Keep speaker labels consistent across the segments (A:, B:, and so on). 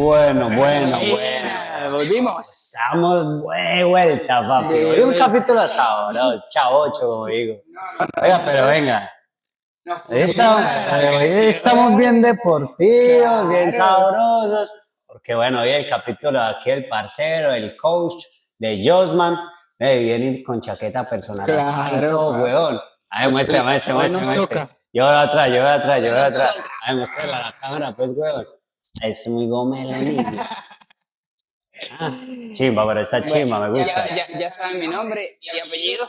A: Buena, volvimos.
B: Estamos de vuelta, papi.
A: De
B: Hoy un
A: vuelta.
B: capítulo sabroso, chavocho, como digo. Oiga, pero venga. Hoy estamos bien deportivos, bien sabrosos. Porque bueno, hoy el capítulo de aquí, el parcero, el coach de Josman, viene con chaqueta personal.
A: Claro,
B: Todo,
A: papi.
B: weón. A ver, muestre.
A: Hoy nos toca.
B: Yo voy atrás. A ver, muéstrala a la cámara, pues, weón. Es muy gomelo, niño. Chimba, pero está chimba, me gusta.
A: Ya saben mi nombre y apellido,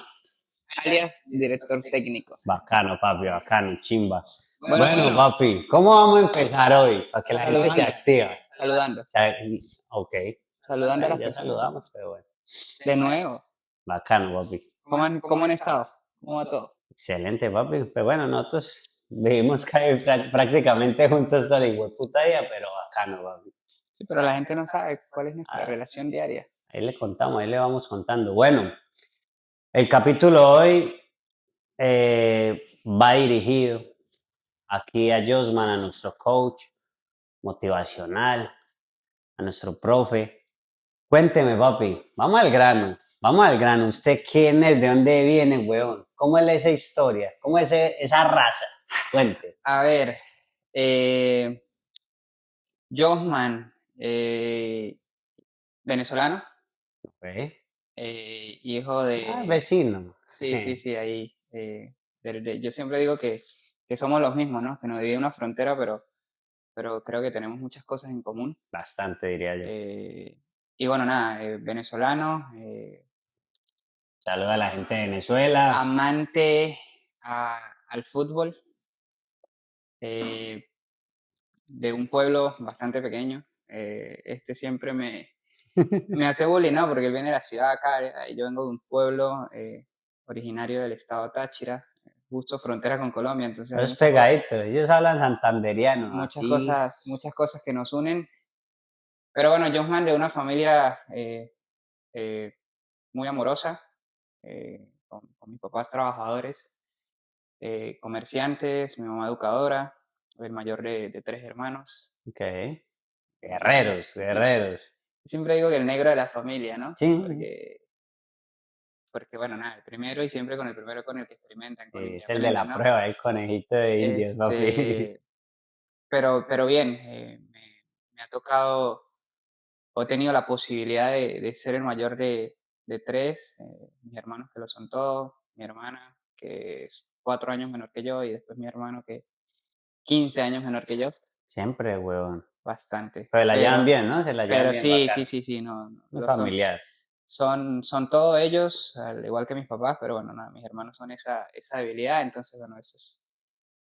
A: alias director técnico.
B: Bacano, papi, bacano, chimba.
A: Bueno.
B: Papi, ¿cómo vamos a empezar hoy? Para que la gente se
A: Saludando.
B: activa.
A: Saludando.
B: O sea, ok.
A: Saludando a las
B: Ya
A: personas.
B: saludamos, pero bueno.
A: De nuevo.
B: Bacano, papi.
A: ¿Cómo han estado? ¿Cómo va todo?
B: Excelente, papi. Pero bueno, nosotros vivimos prácticamente juntos toda la puta día, pero bacano, papi.
A: Sí, pero la gente no sabe cuál es nuestra
B: Ah.
A: relación diaria.
B: Ahí le contamos, ahí le vamos contando. Bueno, el capítulo hoy va dirigido aquí a Josman, a nuestro coach motivacional, a nuestro profe. Cuénteme, papi, vamos al grano. ¿Usted quién es? ¿De dónde viene, weón? ¿Cómo es esa historia? ¿Cómo es esa raza? Cuente.
A: A ver, Josman, venezolano,
B: Okay.
A: hijo de...
B: Vecino.
A: Sí, ahí. Yo siempre digo que somos los mismos, ¿no? Que nos divide una frontera, pero creo que tenemos muchas cosas en común.
B: Bastante, diría yo.
A: Y bueno, nada, venezolano,
B: Saluda a la gente de Venezuela.
A: amante al fútbol, de un pueblo bastante pequeño. Este siempre me hace bullying, ¿no? Porque él viene de la ciudad acá, y yo vengo de un pueblo originario del estado Táchira, justo frontera con Colombia, entonces hay
B: Es pegadito. Ellos hablan santanderiano, así.
A: muchas cosas que nos unen. Pero bueno, Josman de una familia muy amorosa, con mis papás trabajadores, comerciantes, mi mamá educadora, el mayor de 3 hermanos.
B: Ok. Guerreros.
A: Siempre digo que el negro de la familia, ¿no?
B: Sí.
A: Porque bueno, nada, el primero y siempre con el primero con el que experimentan, con el que
B: Es el de
A: aprenden,
B: la
A: ¿no?
B: prueba, el conejito de Indias, papi.
A: Pero bien, me ha tocado, o he tenido la posibilidad de ser el mayor de 3, mis hermanos que lo son todos, mi hermana que es 4 años menor que yo y después mi hermano que 15 años menor que yo,
B: Siempre, huevón.
A: bastante.
B: Pero la llevan bien, ¿no? Se la llevan
A: Pero
B: bien,
A: sí,
B: bacán.
A: no,
B: Muy
A: lo son.
B: familiar.
A: Son todos ellos, al igual que mis papás, pero bueno, nada, mis hermanos son esa debilidad, entonces bueno, eso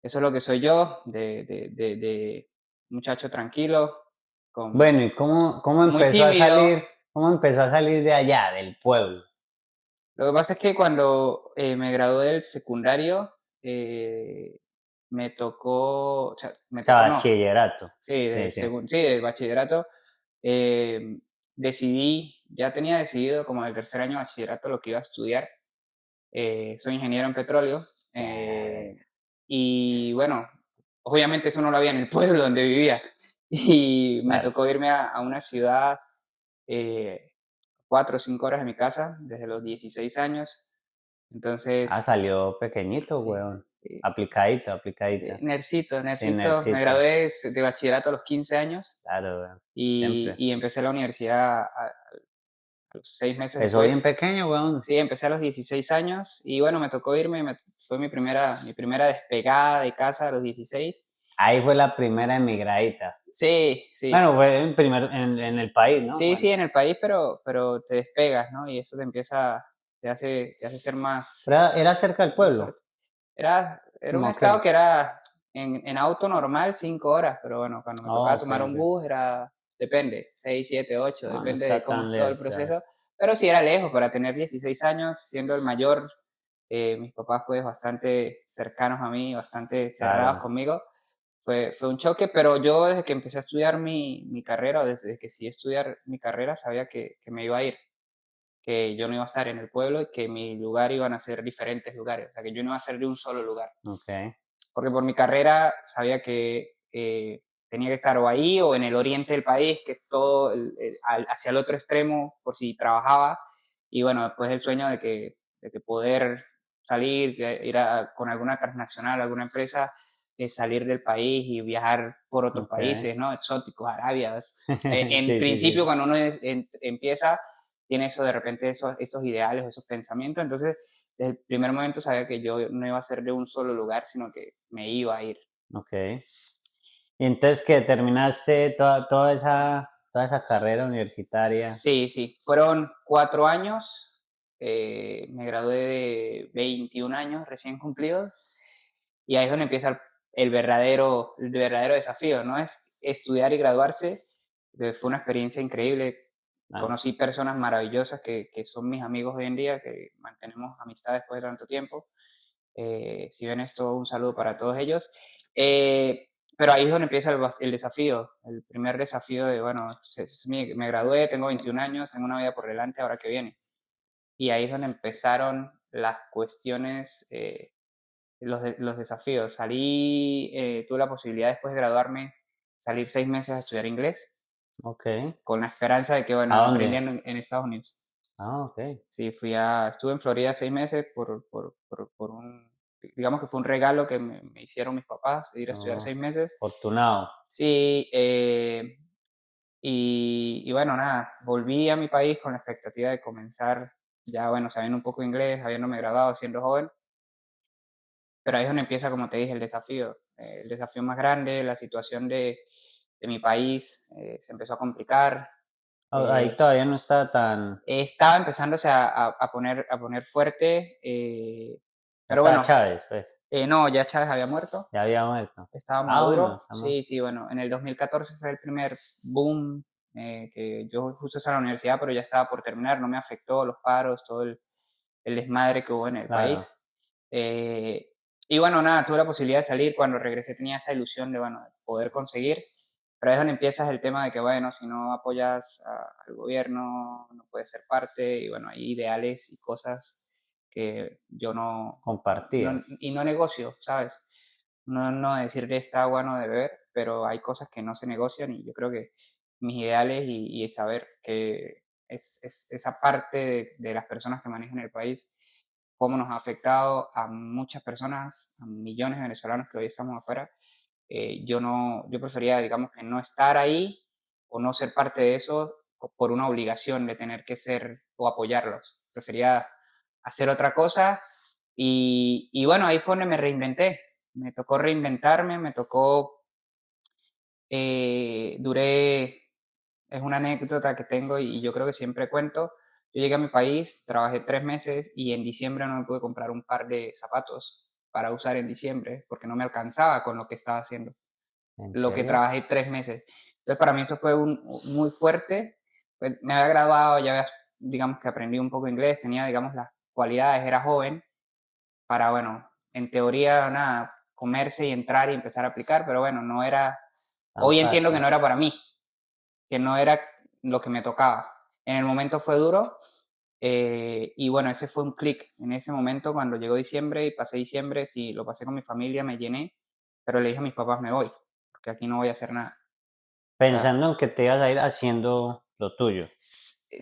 A: es lo que soy yo, de muchacho tranquilo,
B: Bueno, ¿y cómo
A: muy
B: empezó a
A: tímido.
B: salir? ¿Cómo empezó a salir de allá, del pueblo?
A: Lo que pasa es que cuando me gradué del secundario, me tocó, o sea, me
B: O sea,
A: tocó no,
B: bachillerato.
A: sí,
B: Sí.
A: del bachillerato, ya tenía decidido como del tercer año de bachillerato lo que iba a estudiar. Soy ingeniero en petróleo. Y bueno, obviamente eso no lo había en el pueblo donde vivía. Y me
B: Claro.
A: tocó irme a una ciudad, 4 o 5 horas de mi casa, desde los 16 años. Entonces,
B: Salió pequeñito,
A: sí,
B: weón.
A: sí,
B: Aplicadito.
A: sí, Nercito.
B: Sí,
A: Me
B: necesito.
A: gradué de bachillerato a los 15 años
B: Claro, weón.
A: y,
B: Siempre.
A: y empecé la universidad a los 6 meses
B: Empezó bien
A: después.
B: pequeño, weón.
A: Sí, empecé a los 16 años y bueno, me tocó irme, fue mi primera despegada de casa a los 16.
B: Ahí fue la primera emigradita.
A: Sí.
B: Bueno, fue en el país, ¿no?
A: Sí,
B: Bueno.
A: en el país, pero te despegas, ¿no? Y eso te hace ser más,
B: Pero era cerca del
A: más
B: pueblo.
A: fuerte. Era un
B: ¿Cómo
A: estado
B: qué?
A: que era en auto normal 5 horas, pero bueno, cuando me tocaba
B: Oh, ok.
A: tomar un bus depende, 6, 7, 8,
B: No, no
A: depende de
B: está
A: cómo
B: tan
A: es todo el
B: lejos, ya.
A: proceso. Pero sí era lejos, para tener 16 años, siendo el mayor, mis papás pues bastante cercanos a mí, bastante cerrados
B: Claro.
A: conmigo. Fue un choque, pero yo desde que empecé a estudiar mi carrera, o desde que sí estudiar mi carrera, sabía que me iba a ir, que yo no iba a estar en el pueblo y que mi lugar iban a ser diferentes lugares, o sea, que yo no iba a ser de un solo lugar.
B: Ok.
A: Porque por mi carrera sabía que tenía que estar o ahí o en el oriente del país, que es todo hacia el otro extremo, por si trabajaba. Y bueno, después el sueño de que poder salir, ir con alguna transnacional, alguna empresa, salir del país y viajar por otros
B: okey.
A: países, ¿no? Exóticos, Arabia. En
B: Sí, sí,
A: principio,
B: sí.
A: cuando uno empieza, tiene eso de repente, esos ideales, esos pensamientos. Entonces, desde el primer momento sabía que yo no iba a ser de un solo lugar, sino que me iba a ir.
B: Okey. Y entonces, ¿qué? ¿Terminaste toda esa carrera universitaria?
A: Sí, sí, fueron 4 años. Me gradué de 21 años recién cumplidos. Y ahí es donde empieza el verdadero desafío. No es estudiar y graduarse, que fue una experiencia increíble.
B: Ah,
A: Conocí personas maravillosas que son mis amigos hoy en día, que mantenemos amistad después de tanto tiempo. Si ven esto, un saludo para todos ellos. Eh, pero ahí es donde empieza el desafío, el primer desafío de, bueno, me gradué, tengo 21 años, tengo una vida por delante, ahora que viene. Y ahí es donde empezaron las cuestiones, los desafíos. Tuve la posibilidad después de graduarme, salir 6 meses a estudiar inglés,
B: okey.
A: con la esperanza de que,
B: ¿A
A: bueno,
B: dónde?
A: aprendiendo en Estados Unidos.
B: Ah, okey.
A: Sí, estuve en Florida 6 meses digamos que fue un regalo que me hicieron mis papás, ir a estudiar
B: Oh,
A: 6 meses.
B: afortunado.
A: Sí, y bueno, nada, volví a mi país con la expectativa de comenzar ya, bueno, sabiendo un poco inglés, habiéndome graduado, siendo joven, pero ahí es donde empieza, como te dije, el desafío más grande, la situación de mi país se empezó a complicar.
B: Ahí
A: eh,
B: todavía no está tan
A: Estaba empezándose a poner fuerte,
B: no
A: pero
B: estaba
A: bueno,
B: Chávez, pues,
A: no, ya Chávez había muerto,
B: ya había muerto.
A: estaba
B: Ah, bueno,
A: Maduro.
B: estamos
A: Sí, sí, bueno, en el 2014 fue el primer boom, que yo justo estaba en la universidad, pero ya estaba por terminar, no me afectó los paros, todo el desmadre que hubo en el
B: claro,
A: país. Eh, y bueno, nada, tuve la posibilidad de salir. Cuando regresé tenía esa ilusión de, bueno, de poder conseguir, pero ahí es donde empiezas el tema de que, bueno, si no apoyas al gobierno, no puedes ser parte, y bueno, hay ideales y cosas que yo
B: compartidas.
A: y no negocio, ¿sabes? No decir de esta agua no de beber, pero hay cosas que no se negocian, y yo creo que mis ideales y el saber que es esa parte de las personas que manejan el país, cómo nos ha afectado a muchas personas, a millones de venezolanos que hoy estamos afuera. Yo prefería, digamos, que no estar ahí o no ser parte de eso por una obligación de tener que ser o apoyarlos. Prefería hacer otra cosa, y bueno, ahí fue donde me reinventé. Me tocó reinventarme, es una anécdota que tengo y yo creo que siempre cuento. Yo llegué a mi país, trabajé 3 meses y en diciembre no me pude comprar un par de zapatos para usar en diciembre porque no me alcanzaba con lo que estaba haciendo,
B: ¿En
A: lo que
B: serio?
A: trabajé 3 meses. Entonces para mí eso fue muy fuerte. Pues, me había graduado, ya había, digamos que aprendí un poco inglés, tenía, digamos, las cualidades, era joven para, bueno, en teoría, nada, comerse y entrar y empezar a aplicar, pero bueno, no era,
B: Tan
A: hoy entiendo que
B: fácil.
A: no era para mí, que no era lo que me tocaba. En el momento fue duro, y bueno, ese fue un clic. En ese momento, cuando llegó diciembre y pasé diciembre, sí, lo pasé con mi familia, me llené, pero le dije a mis papás, me voy, porque aquí no voy a hacer nada. O sea,
B: Pensando en que te ibas a ir haciendo lo tuyo.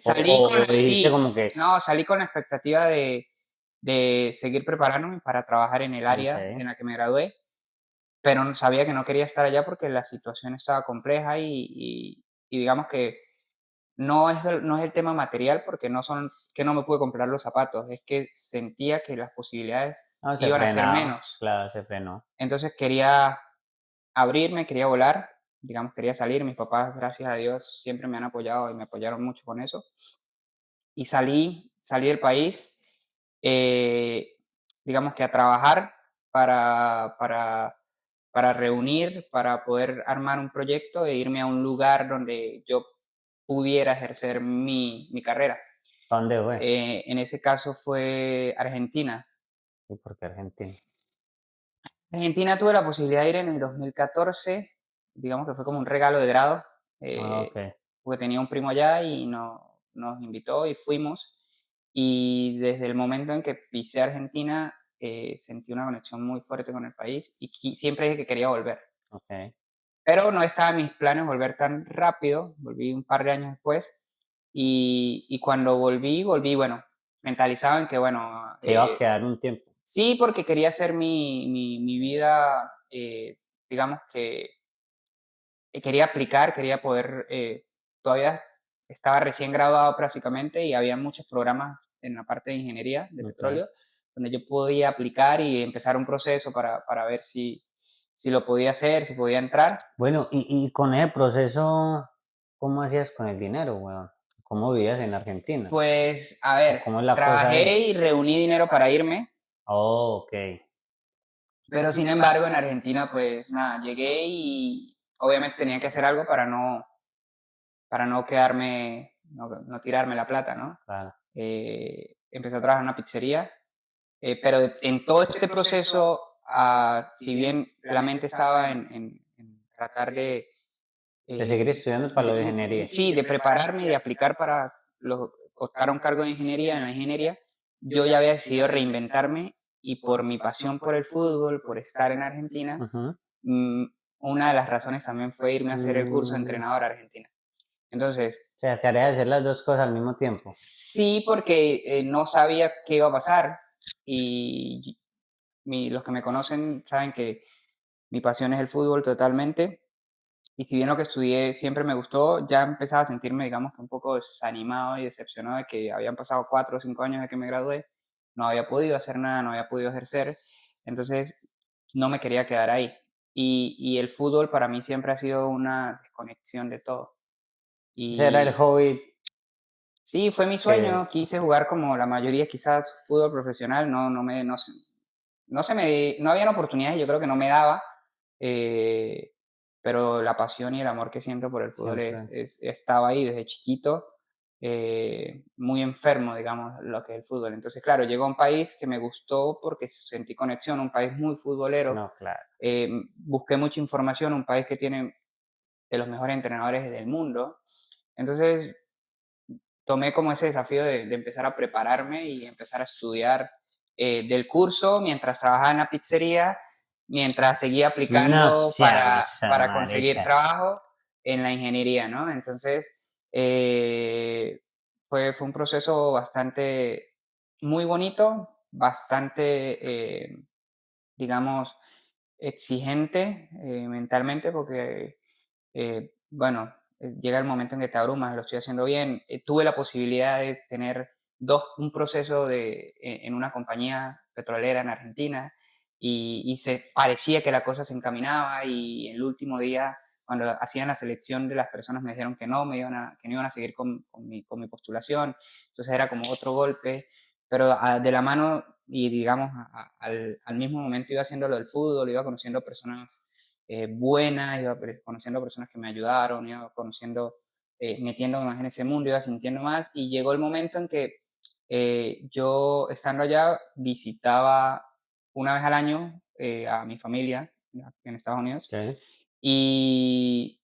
B: O
A: salí con
B: o dijiste como que
A: no, salí con la expectativa de seguir preparándome para trabajar en el área
B: okey,
A: en la que me gradué, pero no sabía que no quería estar allá porque la situación estaba compleja, y digamos que no es el tema material, porque no son que no me pude comprar los zapatos, es que sentía que las posibilidades
B: no, se
A: iban a ser
B: frenaba,
A: menos.
B: claro, se frenó.
A: Entonces quería abrirme, quería volar, digamos, quería salir. Mis papás, gracias a Dios, siempre me han apoyado y me apoyaron mucho con eso. Y salí del país, eh, digamos que a trabajar para reunir, para poder armar un proyecto e irme a un lugar donde yo pudiera ejercer mi carrera.
B: ¿Pa dónde fue?
A: En ese caso fue Argentina.
B: ¿Y por qué Argentina?
A: Argentina tuve la posibilidad de ir en el 2014, digamos que fue como un regalo de grado,
B: Ah,
A: eh,
B: okey.
A: porque tenía un primo allá y nos invitó y fuimos. Y desde el momento en que pisé Argentina, sentí una conexión muy fuerte con el país y siempre dije que quería volver.
B: Okey.
A: pero no estaba en mis planes volver tan rápido, volví un par de años después y cuando volví, bueno, mentalizado en que, bueno,
B: Se iba a quedar un tiempo.
A: sí, porque quería hacer mi vida, digamos que quería aplicar, quería poder, todavía estaba recién graduado prácticamente y había muchos programas en la parte de ingeniería de
B: Okey.
A: petróleo, donde yo podía aplicar y empezar un proceso para ver si lo podía hacer, si podía entrar.
B: Bueno, y con ese proceso, ¿cómo hacías con el dinero, weón? ¿Cómo vivías en Argentina?
A: Pues, a
B: ¿O
A: ver,
B: cómo es la cosa ahí?
A: trabajé y reuní dinero para irme,
B: Oh, okey,
A: pero sin embargo en Argentina, pues nada, llegué y obviamente tenía que hacer algo para no quedarme, no tirarme la plata, ¿no?
B: claro.
A: Empecé a trabajar en una pizzería, pero en todo este proceso, si bien la mente estaba en tratar
B: De seguir estudiando para lo de ingeniería.
A: sí, de prepararme y de aplicar para optar a un cargo de ingeniería, en la ingeniería, yo ya había decidido reinventarme y por mi pasión por el fútbol, por estar en Argentina,
B: Ujú.
A: mm, una de las razones también fue irme a hacer el curso de
B: Mm,
A: entrenador a Argentina. Entonces,
B: o sea, tarea de hacer las 2 cosas al mismo tiempo.
A: sí, porque no sabía qué iba a pasar y los que me conocen saben que mi pasión es el fútbol totalmente. Y si bien lo que estudié siempre me gustó, ya empezaba a sentirme, digamos, que un poco desanimado y decepcionado de que habían pasado 4 o 5 años de que me gradué, no había podido hacer nada, no había podido ejercer, entonces no me quería quedar ahí. Y el fútbol para mí siempre ha sido una desconexión de todo.
B: Ese era el
A: Y
B: hobby
A: sí, fue mi
B: que
A: sueño, quise jugar como la mayoría, quizás fútbol profesional, no habían oportunidades, yo creo que no me daba, eh, pero la pasión y el amor que siento por el fútbol
B: siempre
A: estaba ahí desde chiquito, muy enfermo, digamos, lo que es el fútbol. Entonces, claro, llegó a un país que me gustó porque sentí conexión, un país muy futbolero,
B: no, claro.
A: busqué mucha información, un país que tiene de los mejores entrenadores del mundo. Entonces, tomé como ese desafío de empezar a prepararme y empezar a estudiar del curso mientras trabajaba en la pizzería, mientras seguía
B: No
A: aplicando
B: sea esa
A: para conseguir
B: marica.
A: trabajo en la ingeniería, ¿no? Entonces, fue un proceso bastante, muy bonito, bastante, digamos, exigente mentalmente porque bueno, llega el momento en que te abrumas, lo estoy haciendo bien. Tuve la posibilidad de tener un proceso en una compañía petrolera en Argentina y se parecía que la cosa se encaminaba y el último día, cuando hacían la selección de las personas, me dijeron que no, que no iban a seguir con mi postulación. Entonces era como otro golpe, pero de la mano y digamos al mismo momento iba haciendo lo del fútbol, iba conociendo personas buenas, iba conociendo personas que me ayudaron, iba conociendo, metiéndome más en ese mundo, iba sintiendo más y llegó el momento en que yo estando allá visitaba una vez al año a mi familia en Estados Unidos
B: Okey.
A: y,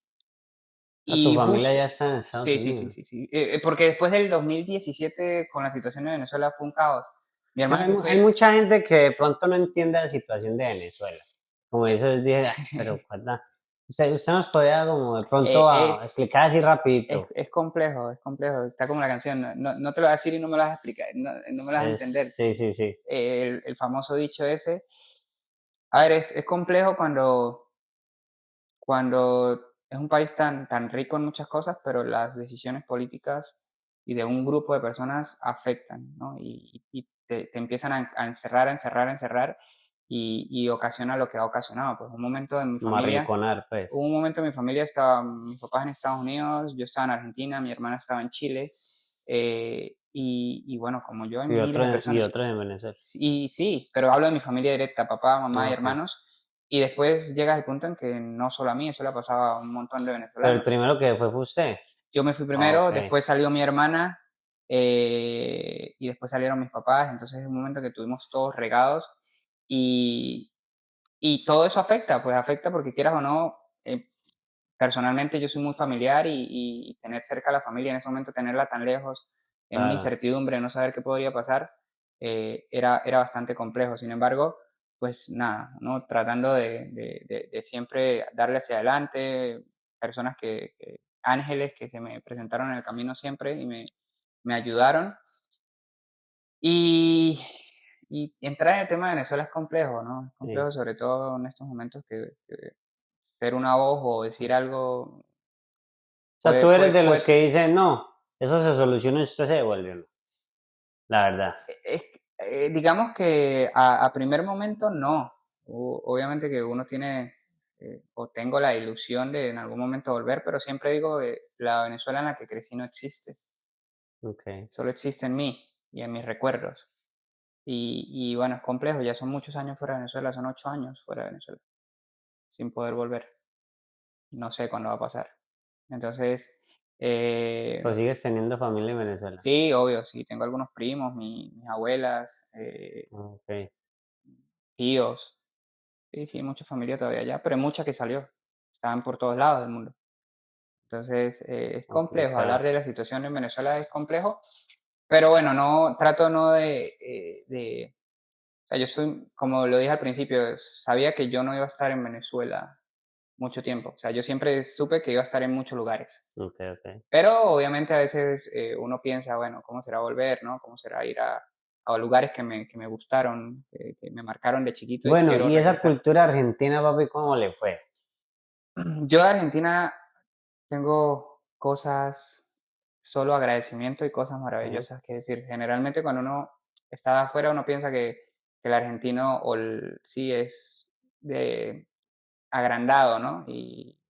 B: Ah, tu
A: y
B: familia
A: justo,
B: ya está en Estados
A: sí, sí, sí,
B: Unidos.
A: sí, sí, porque después del 2017 con la situación de Venezuela fue un caos. Mi
B: No,
A: hermana se
B: hay
A: fue.
B: mucha gente que de pronto no entiende la situación de Venezuela. Como eso dije: "Ay, pero cuál". Usted nos podría como de pronto
A: Es
B: explicar así rapidito.
A: Es complejo, es complejo. Está como la canción, no te lo voy a decir y no me lo vas a explicar, no me lo vas a entender.
B: Sí, sí, sí,
A: El famoso dicho ese. A ver, es complejo cuando es un país tan rico en muchas cosas, pero las decisiones políticas y de un grupo de personas afectan, ¿no? Y te empiezan a encerrar, a encerrar, a encerrar y ocasiona lo que ha ocasionado. Pues
B: como arrinconar, pues.
A: hubo un momento en mi familia, mis papás en Estados Unidos, yo estaba en Argentina, mi hermana estaba en Chile, y bueno, como yo, hay miles de
B: Y
A: personas.
B: otros en Venezuela.
A: Sí, sí, pero hablo de mi familia directa, papá, mamá
B: Ah,
A: y
B: okey.
A: hermanos, y después llega el punto en que no solo a mí, eso le pasaba a un montón de
B: Pero el
A: venezolanos.
B: primero que fue usted.
A: Yo me fui
B: Ah,
A: primero,
B: okey,
A: después salió mi hermana, y después salieron mis papás, entonces es un momento que tuvimos todos regados y, y todo eso afecta, pues afecta porque quieras o no, personalmente yo soy muy familiar y tener cerca a la familia en ese momento, tenerla tan lejos, en una
B: claro.
A: incertidumbre, no saber qué podría pasar, era bastante complejo. Sin embargo, pues nada, ¿no? Tratando de siempre darle hacia adelante, personas ángeles que se me presentaron en el camino siempre y me ayudaron. Y, y entrar en el tema de Venezuela es complejo, ¿no? Es
B: Sí.
A: complejo sobre todo en estos momentos que ser una voz o decir algo
B: O sea, tú eres de los
A: puede.
B: que dicen, no, eso se soluciona y usted se devuelve, ¿o no? La verdad.
A: Es digamos que a primer momento no. Obviamente que uno tiene, o tengo la ilusión de en algún momento volver, pero siempre digo, la Venezuela en la que crecí no existe,
B: Ok.
A: solo existe en mí y en mis recuerdos. Y bueno, es complejo, ya son muchos años fuera de Venezuela, son 8 años fuera de Venezuela, sin poder volver. No sé cuándo va a pasar. Entonces,
B: Pues sigues teniendo familia en Venezuela.
A: sí, obvio, sí, tengo algunos primos, mis abuelas,
B: Ok.
A: tíos. Sí, sí, mucha familia todavía allá, pero hay mucha que salió. Estaban por todos lados del mundo. Entonces, es complejo. Hablar
B: Complicado.
A: de la situación en Venezuela es complejo, pero bueno, no trato no o sea, yo soy, como lo dije al principio, sabía que yo no iba a estar en Venezuela mucho tiempo. O sea, yo siempre supe que iba a estar en muchos lugares.
B: Ok, ok.
A: Pero obviamente a veces uno piensa, bueno, ¿cómo será volver, no? ¿Cómo será ir a lugares que me gustaron, que me marcaron de chiquito y
B: Bueno,
A: quiero
B: y esa
A: regresar?
B: cultura argentina, papi, ¿cómo le fue?
A: Yo de Argentina tengo cosas, solo agradecimiento y cosas
B: Ujú.
A: maravillosas que decir. Generalmente cuando uno está afuera, uno piensa que el argentino sí es de agrandado, ¿no? Y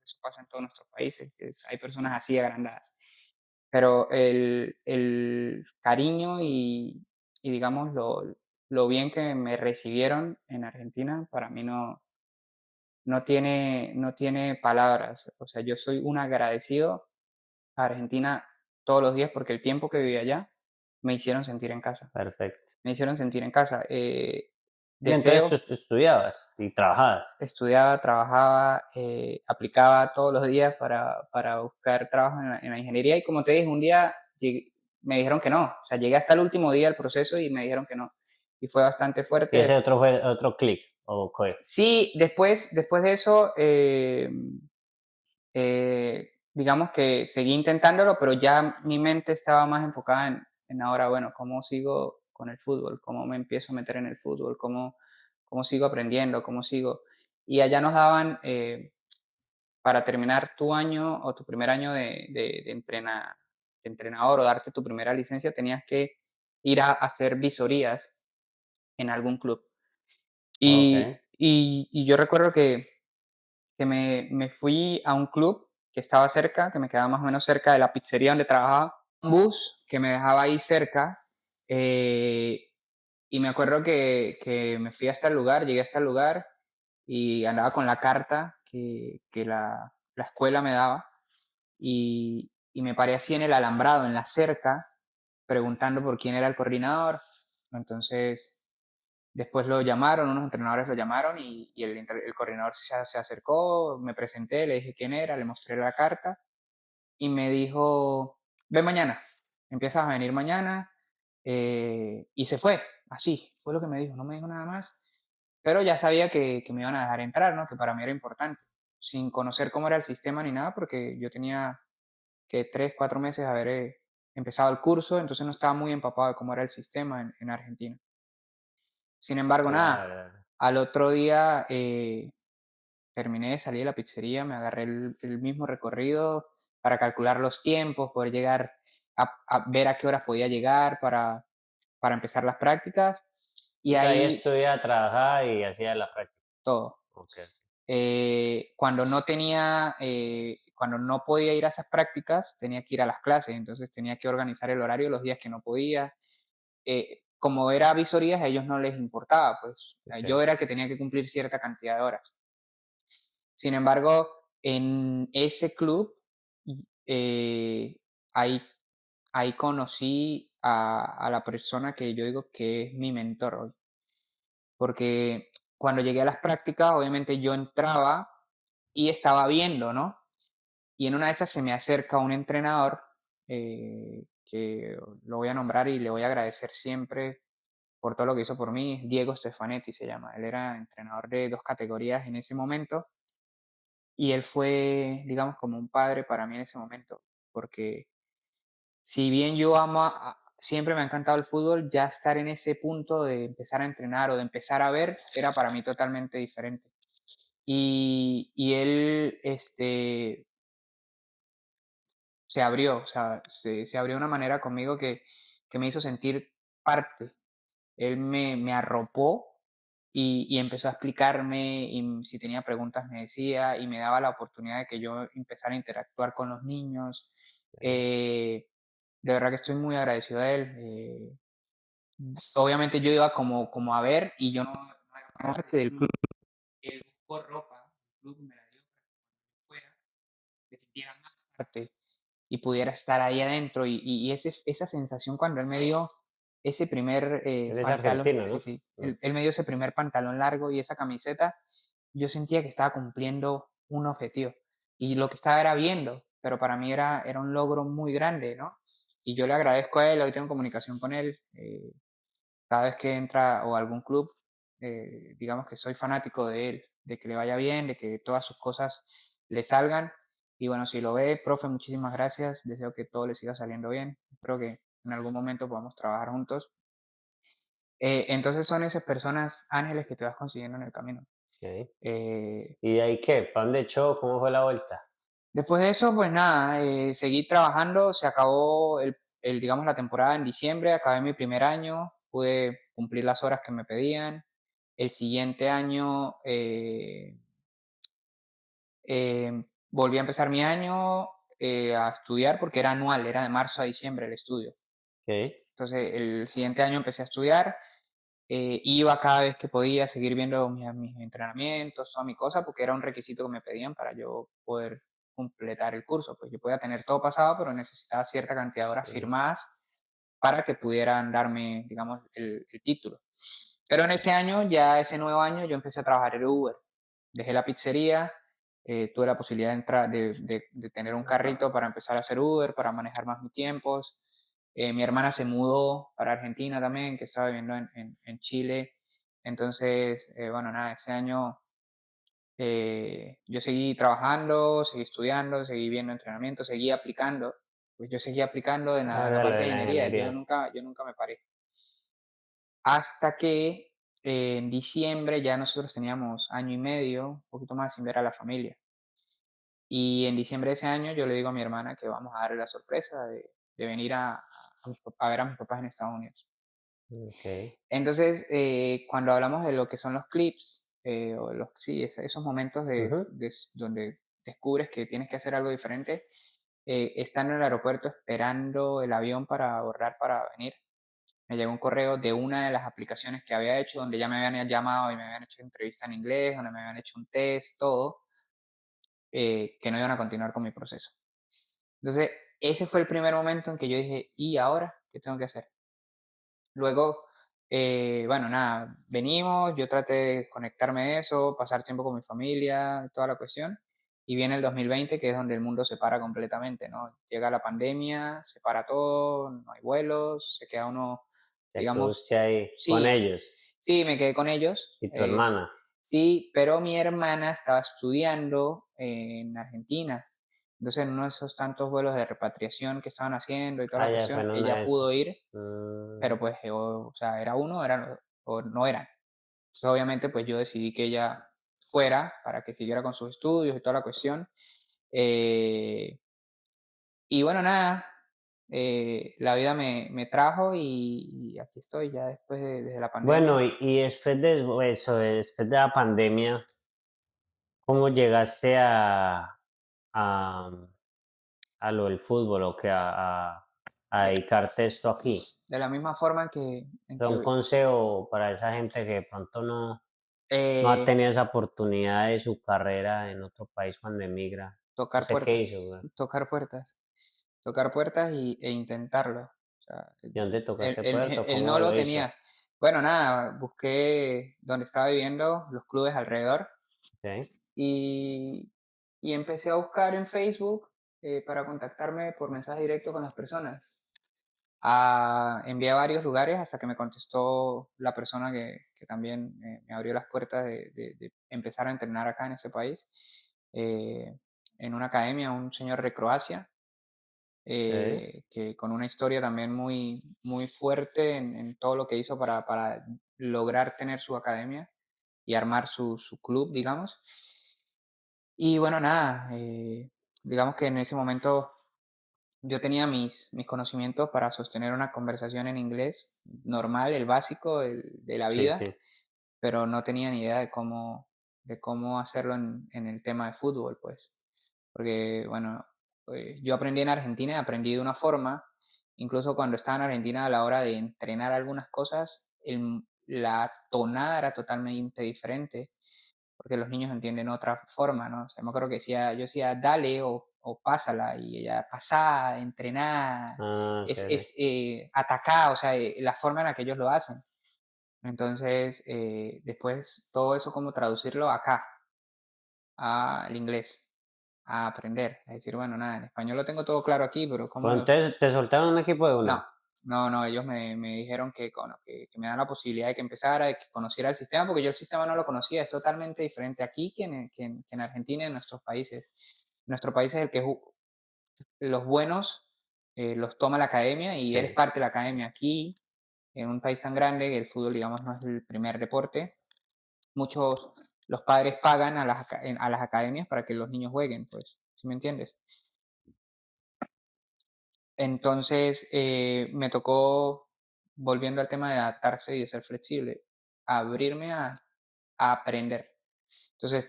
A: eso pasa en todos nuestros países, hay personas así agrandadas. Pero el cariño y digamos lo bien que me recibieron en Argentina, para mí no tiene palabras. O sea, yo soy un agradecido a Argentina todos los días porque el tiempo que viví allá me hicieron sentir en casa.
B: Perfecto.
A: Me hicieron sentir en casa.
B: Y entonces tú
A: Deseo,
B: estudiabas y trabajabas.
A: estudiaba, trabajaba, aplicaba todos los días para buscar trabajo en la ingeniería y como te dije, un día me dijeron que no. O sea, llegué hasta el último día del proceso y me dijeron que no. Y fue bastante
B: Y ese
A: fuerte.
B: otro fue otro clic, ¿o qué?
A: Sí, después de eso, digamos que seguí intentándolo, pero ya mi mente estaba más enfocada en ahora, bueno, cómo sigo con el fútbol, cómo me empiezo a meter en el fútbol, cómo sigo aprendiendo, cómo sigo. Y allá nos daban, para terminar tu año o tu primer año de entrenador o darte tu primera licencia, tenías que ir a hacer visorías en algún club.
B: Ok.
A: Y yo recuerdo que me fui a un club que estaba cerca, que me quedaba más o menos cerca de la pizzería donde trabajaba, un bus que me dejaba ahí cerca, eh, y me acuerdo que me fui hasta el lugar, llegué hasta el lugar y andaba con la carta que la escuela me daba y me paré así en el alambrado, en la cerca, preguntando por quién era el coordinador. Entonces, después lo llamaron, unos entrenadores lo llamaron y el coordinador se acercó, me presenté, le dije quién era, le mostré la carta y me dijo, ven mañana, empiezas a venir mañana, y se fue, así, fue lo que me dijo, no me dijo nada más, pero ya sabía que me iban a dejar entrar, ¿no? Que para mí era importante, sin conocer cómo era el sistema ni nada, porque yo tenía que 3, 4 meses de haber empezado el curso, entonces no estaba muy empapado de cómo era el sistema en Argentina. Sin embargo, nada,
B: Claro.
A: al otro día terminé de salir de la pizzería, me agarré el mismo recorrido para calcular los tiempos, poder llegar a ver a qué horas podía llegar para empezar las prácticas y
B: O sea, ahí
A: ahí
B: estudiaba, trabajaba y hacía la práctica.
A: todo.
B: Ok.
A: Cuando no podía ir a esas prácticas, tenía que ir a las clases, entonces tenía que organizar el horario los días que no podía. Como era visorías, a ellos no les importaba, pues
B: Ok.
A: yo era el que tenía que cumplir cierta cantidad de horas. Sin embargo, en ese club, eh, ahí, ahí conocí a la persona que yo digo que es mi mentor hoy. Porque cuando llegué a las prácticas, obviamente yo entraba y estaba viendo, ¿no? Y en una de esas se me acerca un entrenador, que lo voy a nombrar y le voy a agradecer siempre por todo lo que hizo por mí, Diego Stefanetti se llama. Él era entrenador de 2 categorías en ese momento y él fue, digamos, como un padre para mí en ese momento, porque si bien yo siempre me ha encantado el fútbol, ya estar en ese punto de empezar a entrenar o de empezar a ver era para mí totalmente diferente. Y él, se abrió, o sea, se abrió de una manera conmigo que me hizo sentir parte. Él me arropó y empezó a explicarme, y si tenía preguntas me decía, y me daba la oportunidad de que yo empezara a interactuar con los niños.
B: Ok.
A: De verdad que estoy muy agradecido a él. Obviamente yo iba como a ver y yo no era parte del club. Él buscó ropa, el club me la dio para que cuando yo fuera me sintiera más parte y pudiera estar ahí adentro. Y esa sensación cuando él me dio ese primer
B: Él es
A: pantalón,
B: argentino,
A: sí,
B: ¿no?
A: sí, él me dio ese primer pantalón largo y esa camiseta, yo sentía que estaba cumpliendo un objetivo. Y lo que estaba era viendo, pero para mí era un logro muy grande, ¿no? Y yo le agradezco a él, hoy tengo comunicación con él. Cada vez que entra o algún club, digamos que soy fanático de él, de que le vaya bien, de que todas sus cosas le salgan. Y bueno, si lo ve, profe, muchísimas gracias. Deseo que todo le siga saliendo bien. Espero que en algún momento podamos trabajar juntos. Entonces son esas personas ángeles que te vas consiguiendo en el camino.
B: Ok.
A: Eh,
B: ¿Y de ahí qué? ¿Para dónde echó? ¿Cómo fue la vuelta?
A: Después de eso, pues nada, seguí trabajando, se acabó digamos, la temporada en diciembre, acabé mi primer año, pude cumplir las horas que me pedían. El siguiente año volví a empezar mi año a estudiar porque era anual, era de marzo a diciembre el estudio.
B: Ok.
A: Entonces el siguiente año empecé a estudiar, iba cada vez que podía seguir viendo mis entrenamientos, toda mi cosa, porque era un requisito que me pedían para yo poder completar el curso. Pues yo podía tener todo pasado, pero necesitaba cierta cantidad de horas
B: Sí.
A: firmadas para que pudieran darme, digamos, el título. Pero en ese año, ya ese nuevo año, yo empecé a trabajar en Uber. Dejé la pizzería, tuve la posibilidad de, entrar, de tener un carrito para empezar a hacer Uber, para manejar más mis tiempos. Mi hermana se mudó para Argentina también, que estaba viviendo en Chile. Entonces, bueno, nada, ese año yo seguí trabajando, seguí estudiando, seguí viendo entrenamiento, seguí aplicando. Pues yo seguí aplicando en la
B: Ahora lo
A: parte
B: de
A: de
B: la
A: ingeniería.
B: ingeniería.
A: Yo nunca me paré. Hasta que en diciembre ya nosotros teníamos año y medio, un poquito más sin ver a la familia. Y en diciembre de ese año yo le digo a mi hermana que vamos a darle la sorpresa de venir a ver a mis papás en Estados Unidos.
B: Ok.
A: Entonces, cuando hablamos de lo que son los clips, o sí, esos momentos
B: Ujú.
A: donde descubres que tienes que hacer algo diferente, estando en el aeropuerto esperando el avión para ahorrar para venir, me llegó un correo de una de las aplicaciones que había hecho, donde ya me habían llamado y me habían hecho entrevista en inglés, donde me habían hecho un test, todo, que no iban a continuar con mi proceso. Entonces, ese fue el primer momento en que yo dije, ¿y ahora qué tengo que hacer? Luego, bueno, nada, venimos, yo traté de conectarme de eso, pasar tiempo con mi familia, toda la cuestión, y viene el 2020, que es donde el mundo se para completamente, ¿no? Llega la pandemia, se para todo, no hay vuelos, se queda uno,
B: Ya quedó
A: digamos,
B: usted ahí con
A: sí,
B: ellos.
A: sí, me quedé con ellos,
B: ¿Y tu hermana?
A: sí, pero mi hermana estaba estudiando en Argentina. Entonces, en uno de esos tantos vuelos de repatriación que estaban haciendo y toda
B: Ah,
A: la
B: ya fue
A: cuestión,
B: en una
A: ella
B: de
A: pudo
B: esas.
A: ir, pero pues, o sea, era uno o no eran. Entonces, obviamente, pues yo decidí que ella fuera para que siguiera con sus estudios y toda la cuestión. Eh, y bueno, nada, la vida me trajo y aquí estoy ya desde la
B: Bueno,
A: pandemia.
B: y después de eso, después de la pandemia, ¿cómo llegaste a, a lo del fútbol o que a
A: De,
B: dedicarte a esto aquí?
A: de la misma forma en
B: Un
A: que
B: consejo para esa gente que de pronto no ha
A: eh,
B: tenido esa oportunidad de su carrera en otro país cuando emigra.
A: tocar
B: ¿Usted qué
A: puertas,
B: hizo, güey?
A: tocar puertas, tocar puertas e intentarlo. O sea,
B: ¿Y dónde tocaste puerto?
A: él
B: ¿Cómo
A: no lo
B: lo hizo?
A: tenía. Bueno, nada, busqué donde estaba viviendo, los clubes alrededor,
B: ¿Sí?
A: y, y empecé a buscar en Facebook para contactarme por mensaje directo con las personas. Envié a varios lugares hasta que me contestó la persona que también me abrió las puertas de empezar a entrenar acá en ese país, eh, en una academia, un señor de Croacia,
B: Ok.
A: que con una historia también muy, muy fuerte en todo lo que hizo para lograr tener su academia y armar su club, digamos. Y bueno, nada, digamos que en ese momento yo tenía mis conocimientos para sostener una conversación en inglés normal, el básico de la
B: Sí,
A: vida,
B: sí.
A: pero no tenía ni idea de cómo hacerlo en el tema de fútbol, pues. Porque, bueno, yo aprendí en Argentina, aprendí de una forma, incluso cuando estaba en Argentina a la hora de entrenar algunas cosas, la tonada era totalmente diferente porque los niños entienden otra forma, ¿no? O sea, me acuerdo que yo decía, dale o pásala, y ella, pasá, entrená,
B: Ah, ok, ok.
A: atacá, o sea, la forma en la que ellos lo hacen. Entonces, después todo eso, cómo traducirlo acá, al inglés, a aprender, a decir, bueno, nada, en español lo tengo todo claro aquí, pero ¿cómo
B: Pues
A: lo...?
B: entonces te soltaron un equipo de
A: No,
B: una.
A: no, ellos me dijeron que me dan la posibilidad de que empezara, de que conociera el sistema, porque yo el sistema no lo conocía, es totalmente diferente aquí que en Argentina y en nuestros países. Nuestro país es el que los buenos los toma la academia y eres
B: Sí.
A: parte de la academia. Aquí, en un país tan grande, que el fútbol, digamos, no es el primer deporte, muchos, los padres pagan a las academias para que los niños jueguen, pues, ¿sí me entiendes? Entonces, me tocó, volviendo al tema de adaptarse y de ser flexible, abrirme a aprender. Entonces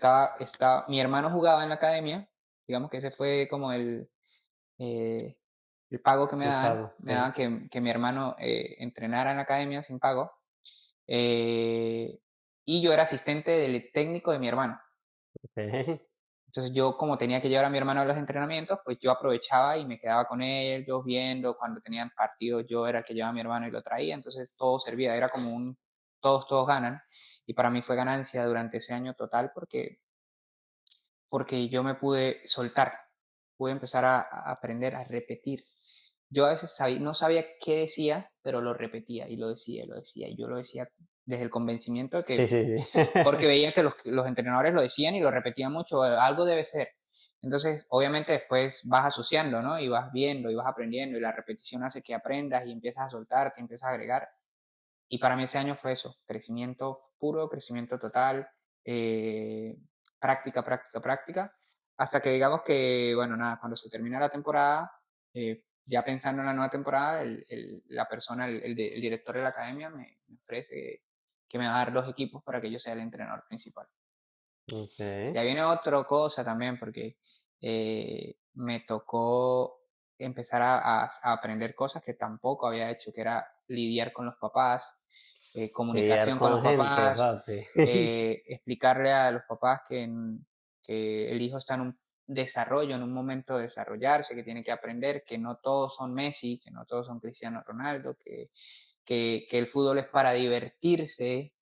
A: mi hermano jugaba en la academia, digamos que ese fue como eh, el pago que
B: El pago.
A: me
B: Sí.
A: daban que mi hermano entrenara en la academia sin pago, eh, y yo era asistente del técnico de mi hermano.
B: Ok.
A: Entonces yo como tenía que llevar a mi hermano a los entrenamientos, pues yo aprovechaba y me quedaba con ellos viendo, cuando tenían partidos yo era el que llevaba a mi hermano y lo traía, entonces todo servía, era como todos ganan, y para mí fue ganancia durante ese año total porque yo me pude soltar, pude empezar a aprender a repetir. Yo a veces no sabía qué decía, pero lo repetía y lo decía, y yo lo decía desde el convencimiento de
B: Sí,
A: que
B: sí, sí.
A: porque veía que los entrenadores lo decían y lo repetían mucho, algo debe ser. Entonces, obviamente después vas asociando, ¿no? Y vas viendo y vas aprendiendo y la repetición hace que aprendas y empiezas a soltarte, empiezas a agregar. Y para mí ese año fue eso, crecimiento puro, crecimiento total, eh, práctica, práctica, práctica, hasta que digamos que, bueno, nada, cuando se termina la temporada, ya pensando en la nueva temporada, la persona, el director de la academia me ofrece que me va a dar 2 equipos para que yo sea el entrenador principal.
B: Ok.
A: Y ahí viene otra cosa también, porque me tocó empezar a aprender cosas que tampoco había hecho, que era lidiar con los papás,
B: Lidiar
A: comunicación con los
B: con gente,
A: papás,
B: papi.
A: explicarle a los papás que el hijo está en un desarrollo, en un momento de desarrollarse, que tiene que aprender, que no todos son Messi, que no todos son Cristiano Ronaldo, que el fútbol es para divertirse,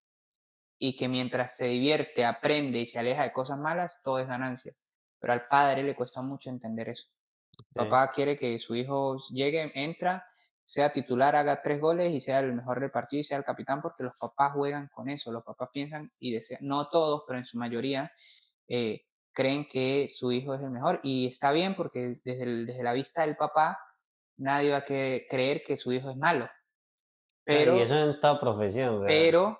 A: y que mientras se divierte, aprende y se aleja de cosas malas, todo es ganancia. Pero al padre le cuesta mucho entender eso. El
B: Sí.
A: papá quiere que su hijo llegue, entra, sea titular, haga 3 goles y sea el mejor del partido y sea el capitán, porque los papás juegan con eso. Los papás piensan y desean, no todos, pero en su mayoría, creen que su hijo es el mejor. Y está bien porque desde la vista del papá, nadie va a creer que su hijo es malo.
B: No, y
A: Pero
B: eso en toda profesión, o sea.
A: pero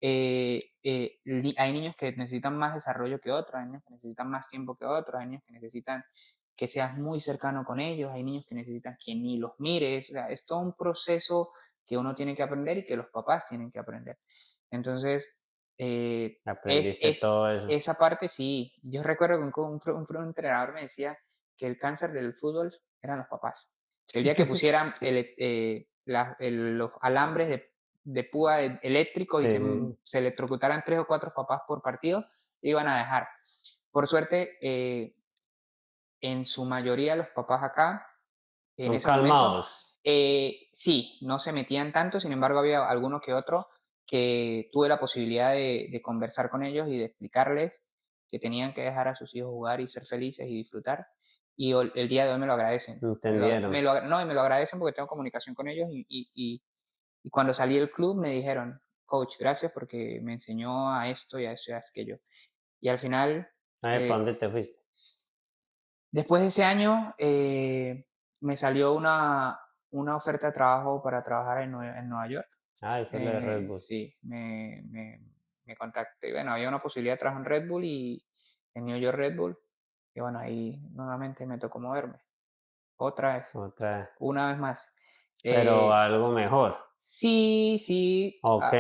A: hay niños que necesitan más desarrollo que otros, hay niños que necesitan más tiempo que otros, hay niños que necesitan que seas muy cercano con ellos, hay niños que necesitan que ni los mires, o sea, es todo un proceso que uno tiene que aprender y que los papás tienen que aprender. Entonces,
B: Aprendiste todo eso.
A: esa parte sí. Yo recuerdo que un entrenador me decía que el cáncer del fútbol eran los papás. El día que pusieran los alambres de púa eléctricos y
B: Sí, sí.
A: se electrocutaran 3 o 4 papás por partido, iban a dejar. Por suerte, en su mayoría los papás acá, en
B: Son
A: ese momento,
B: calmados.
A: sí, no se metían tanto, sin embargo había alguno que otro que tuve la posibilidad de conversar con ellos y de explicarles que tenían que dejar a sus hijos jugar y ser felices y disfrutar. y el día de hoy me lo agradecen.
B: Entendieron.
A: No, y me lo agradecen porque tengo comunicación con ellos y cuando salí del club me dijeron, coach, gracias porque me enseñó a esto y a eso y a aquello. Y al final,
B: A ver, ¿para
A: eh,
B: dónde te fuiste?
A: después de ese año, me salió una oferta de trabajo para trabajar en Nueva York.
B: Ay, fue lo de Red Bull.
A: Sí, me contacté. Bueno, había una posibilidad de trabajo en Red Bull y en New York Red Bull. Y bueno, ahí nuevamente me tocó moverme. Otra vez,
B: Otra.
A: una vez más.
B: Pero
A: Eh,
B: algo mejor.
A: sí, sí,
B: Ok.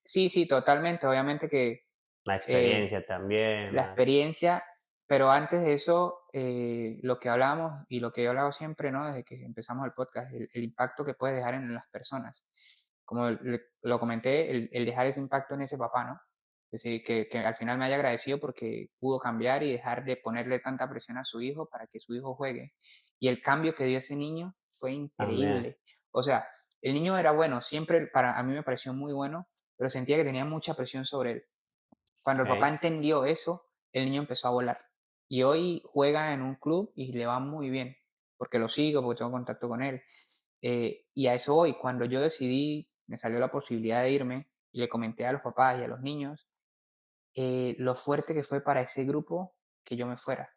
A: sí, sí, totalmente. Obviamente que
B: La
A: eh,
B: experiencia también.
A: la experiencia, pero antes de eso, lo que hablábamos y lo que he hablado siempre, ¿no? Desde que empezamos el podcast, el impacto que puedes dejar en las personas. Como lo comenté, el dejar ese impacto en ese papá, ¿no? Es decir, que al final me haya agradecido porque pudo cambiar y dejar de ponerle tanta presión a su hijo para que su hijo juegue. Y el cambio que dio ese niño fue
B: También.
A: increíble. O sea, el niño era bueno, siempre a mí me pareció muy bueno, pero sentía que tenía mucha presión sobre él. Cuando el papá
B: Ok.
A: entendió eso, el niño empezó a volar. Y hoy juega en un club y le va muy bien, porque lo sigo, porque tengo contacto con él. Y a eso voy. Cuando yo decidí, me salió la posibilidad de irme y le comenté a los papás y a los niños lo fuerte que fue para ese grupo que yo me fuera.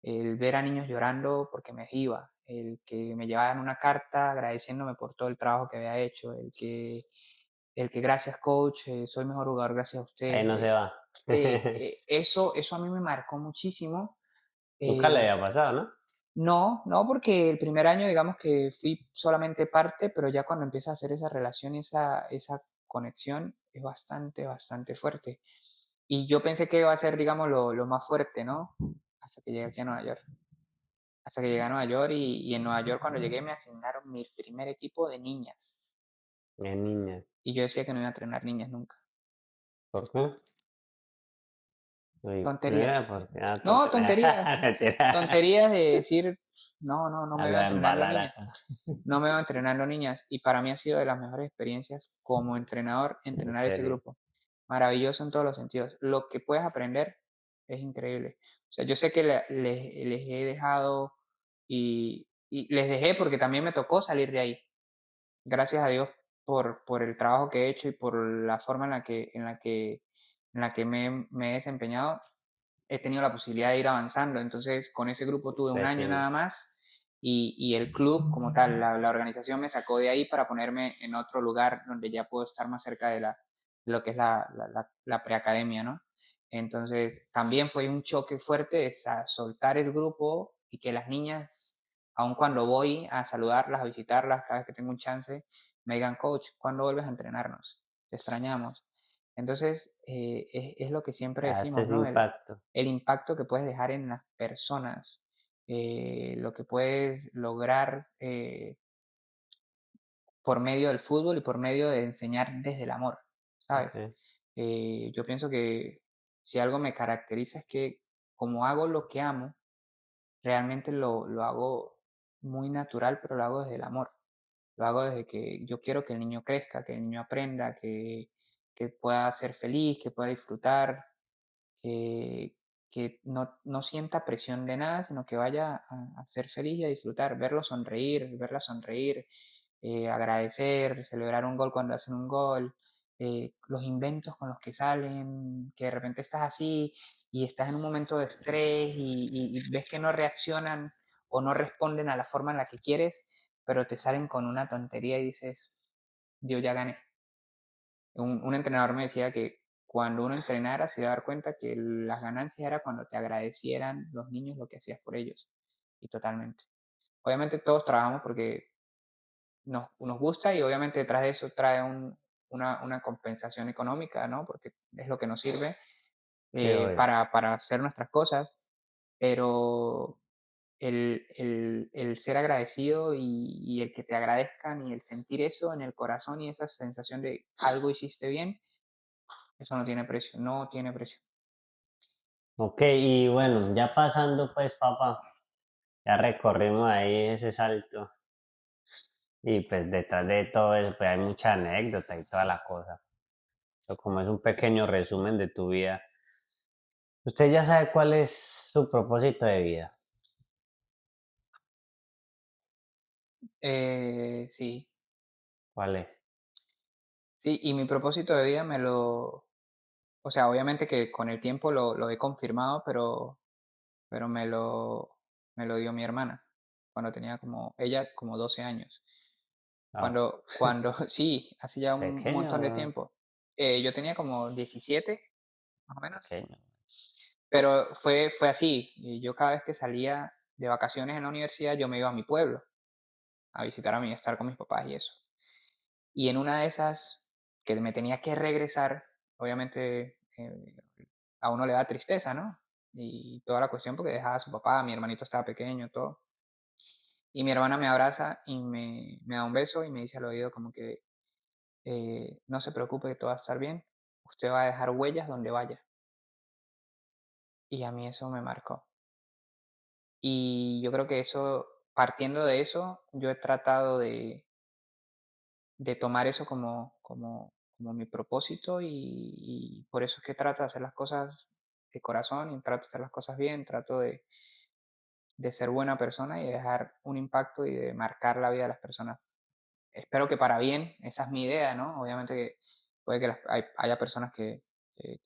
A: El ver a niños llorando porque me iba, el que me llevaban una carta agradeciéndome por todo el trabajo que había hecho, el que gracias coach, soy mejor jugador gracias a usted.
B: Ahí no se va.
A: Eso a mí me marcó muchísimo.
B: Nunca le
A: Eh,
B: había pasado, ¿no?
A: no, no, porque el primer año digamos que fui solamente parte, pero ya cuando empieza a hacer esa relación y esa conexión es bastante, bastante fuerte. Y yo pensé que iba a ser, digamos, lo más fuerte, ¿no? Hasta que llegué aquí a Nueva York. Hasta que llegué a Nueva York y en Nueva York cuando llegué me asignaron mi primer equipo de niñas.
B: Mi niña.
A: Y yo decía que no iba a entrenar niñas nunca.
B: ¿Por qué? Uy,
A: Tonterías.
B: porque
A: No, tonterías.
B: mentira.
A: Tonterías de decir, no, no, no
B: A
A: me veo
B: la
A: entrenando
B: embalar
A: niñas.
B: acá.
A: No me veo entrenando niñas. Y para mí ha sido de las mejores experiencias como entrenador
B: En
A: entrenar ese
B: serio.
A: grupo. Maravilloso en todos los sentidos. Lo que puedes aprender es increíble. O sea, yo sé que les he dejado y les dejé porque también me tocó salir de ahí. Gracias a Dios por el trabajo que he hecho y por la forma en la que me he desempeñado he tenido la posibilidad de ir avanzando. Entonces, con ese grupo tuve un año
B: Creciendo.
A: nada más y el club como tal, la organización me sacó de ahí para ponerme en otro lugar donde ya puedo estar más cerca de lo que es la preacademia, ¿no? Entonces, también fue un choque fuerte soltar el grupo y que las niñas, aun cuando voy a saludarlas, a visitarlas, cada vez que tengo un chance, me digan, coach, ¿cuándo vuelves a entrenarnos? Te extrañamos. Entonces, es lo que siempre
B: Hace
A: decimos,
B: ese
A: ¿no?
B: impacto.
A: El impacto que puedes dejar en las personas, lo que puedes lograr por medio del fútbol y por medio de enseñar desde el amor, ¿sabes?
B: Ok.
A: Yo pienso que si algo me caracteriza es que como hago lo que amo, realmente lo hago muy natural, pero lo hago desde el amor. Lo hago desde que yo quiero que el niño crezca, que el niño aprenda, que pueda ser feliz, que pueda disfrutar, que, que no sienta presión de nada, sino que vaya a ser feliz y a disfrutar, verlo sonreír, verla sonreír, agradecer, celebrar un gol cuando hacen un gol, los inventos con los que salen, que de repente estás así y estás en un momento de estrés y ves que no reaccionan o no responden a la forma en la que quieres, pero te salen con una tontería y dices, yo ya gané. Un entrenador me decía que cuando uno entrenara se iba a dar cuenta que las ganancias era cuando te agradecieran los niños lo que hacías por ellos. Y totalmente. Obviamente todos trabajamos porque nos gusta y obviamente detrás de eso trae una compensación económica, ¿no? Porque es lo que nos sirve
B: Sí, obvio.
A: para hacer nuestras cosas, pero el ser agradecido y el que te agradezcan y el sentir eso en el corazón y esa sensación de algo hiciste bien, eso no tiene precio, no tiene precio.
B: Ok, y bueno, ya pasando pues, papá, ya recorrimos ahí ese salto. Y pues detrás de todo eso, pues hay mucha anécdota y toda la cosa. Pero como es un pequeño resumen de tu vida, usted ya sabe cuál es su propósito de vida.
A: Sí,
B: ¿Cuál es?
A: sí, y mi propósito de vida o sea, obviamente que con el tiempo lo he confirmado, pero me lo dio mi hermana cuando tenía ella como 12 años.
B: Ah,
A: Sí, hace ya un montón de
B: pequeño,
A: tiempo. Yo tenía como 17 más o menos,
B: pequeño.
A: pero fue así. Y yo cada vez que salía de vacaciones en la universidad, yo me iba a mi pueblo a visitar a estar con mis papás y eso. Y en una de esas que me tenía que regresar, obviamente a uno le da tristeza, ¿no? Y toda la cuestión porque dejaba a su papá, mi hermanito estaba pequeño, todo. Y mi hermana me abraza y me da un beso y me dice al oído como que no se preocupe, que todo va a estar bien. Usted va a dejar huellas donde vaya. Y a mí eso me marcó. Y yo creo que eso, partiendo de eso, yo he tratado de tomar eso como mi propósito y por eso es que trato de hacer las cosas de corazón y trato de hacer las cosas bien, trato de ser buena persona y de dejar un impacto y de marcar la vida de las personas. Espero que para bien, esa es mi idea, ¿no? Obviamente que puede que haya personas que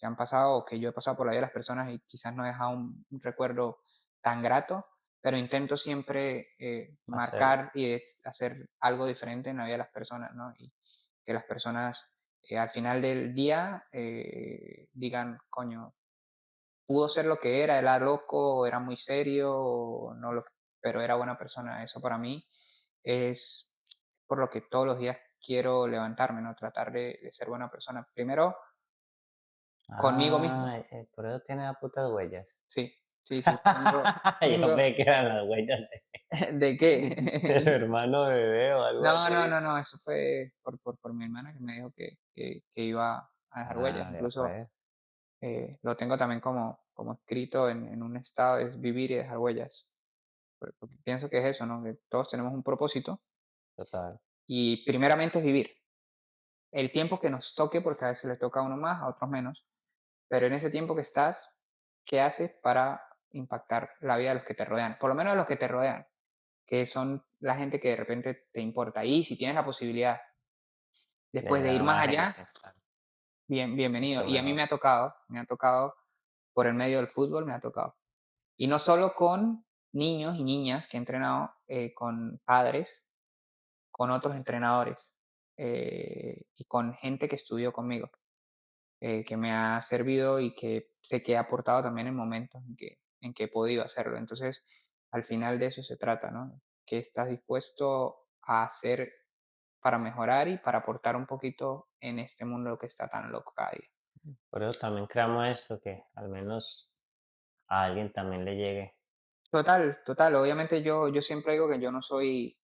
A: han pasado o que yo he pasado por la vida de las personas y quizás no he dejado un recuerdo tan grato, pero intento siempre
B: Hacerlo.
A: marcar y hacer algo diferente en la vida de las personas, ¿no? Y que las personas al final del día digan, coño, pudo ser lo que era loco, era muy serio, o no pero era buena persona. Eso para mí es por lo que todos los días quiero levantarme, ¿no? Tratar de ser buena persona. Primero, conmigo mismo.
B: Ah, por eso tiene las putas huellas.
A: Sí, sí, sí.
B: Yo
A: Tengo,
B: pensé que eran las huellas
A: ¿de
B: del
A: qué?
B: hermano bebé o algo
A: No, no,
B: así.
A: no, no, eso fue por mi hermana que me dijo que iba a dejar huellas.
B: Ah, ya
A: Incluso
B: pues,
A: lo tengo también como escrito en un estado, es vivir y dejar huellas. Porque pienso que es eso, ¿no? Que todos tenemos un propósito
B: total.
A: y primeramente es vivir. El tiempo que nos toque, porque a veces le toca a uno más, a otros menos, pero en ese tiempo que estás, ¿qué haces para impactar la vida de los que te rodean? Por lo menos de los que te rodean, que son la gente que de repente te importa. Y si tienes la posibilidad,
B: De
A: después de
B: ayudar
A: ir
B: a
A: más
B: más
A: allá,
B: gente, claro,
A: bienvenido.
B: mucho
A: Y a mí
B: mejor.
A: me ha tocado por el medio del fútbol, me ha tocado. Y no solo con niños y niñas que he entrenado, con padres, con otros entrenadores y con gente que estudió conmigo, que me ha servido y que sé que he aportado también en momentos en que he podido hacerlo. Entonces, al final de eso se trata, ¿no? ¿Qué estás dispuesto a hacer para mejorar y para aportar un poquito en este mundo que está tan loco cada día?
B: Por eso también creamos esto, que al menos a alguien también le llegue
A: Total, total. Obviamente yo siempre digo que yo no soy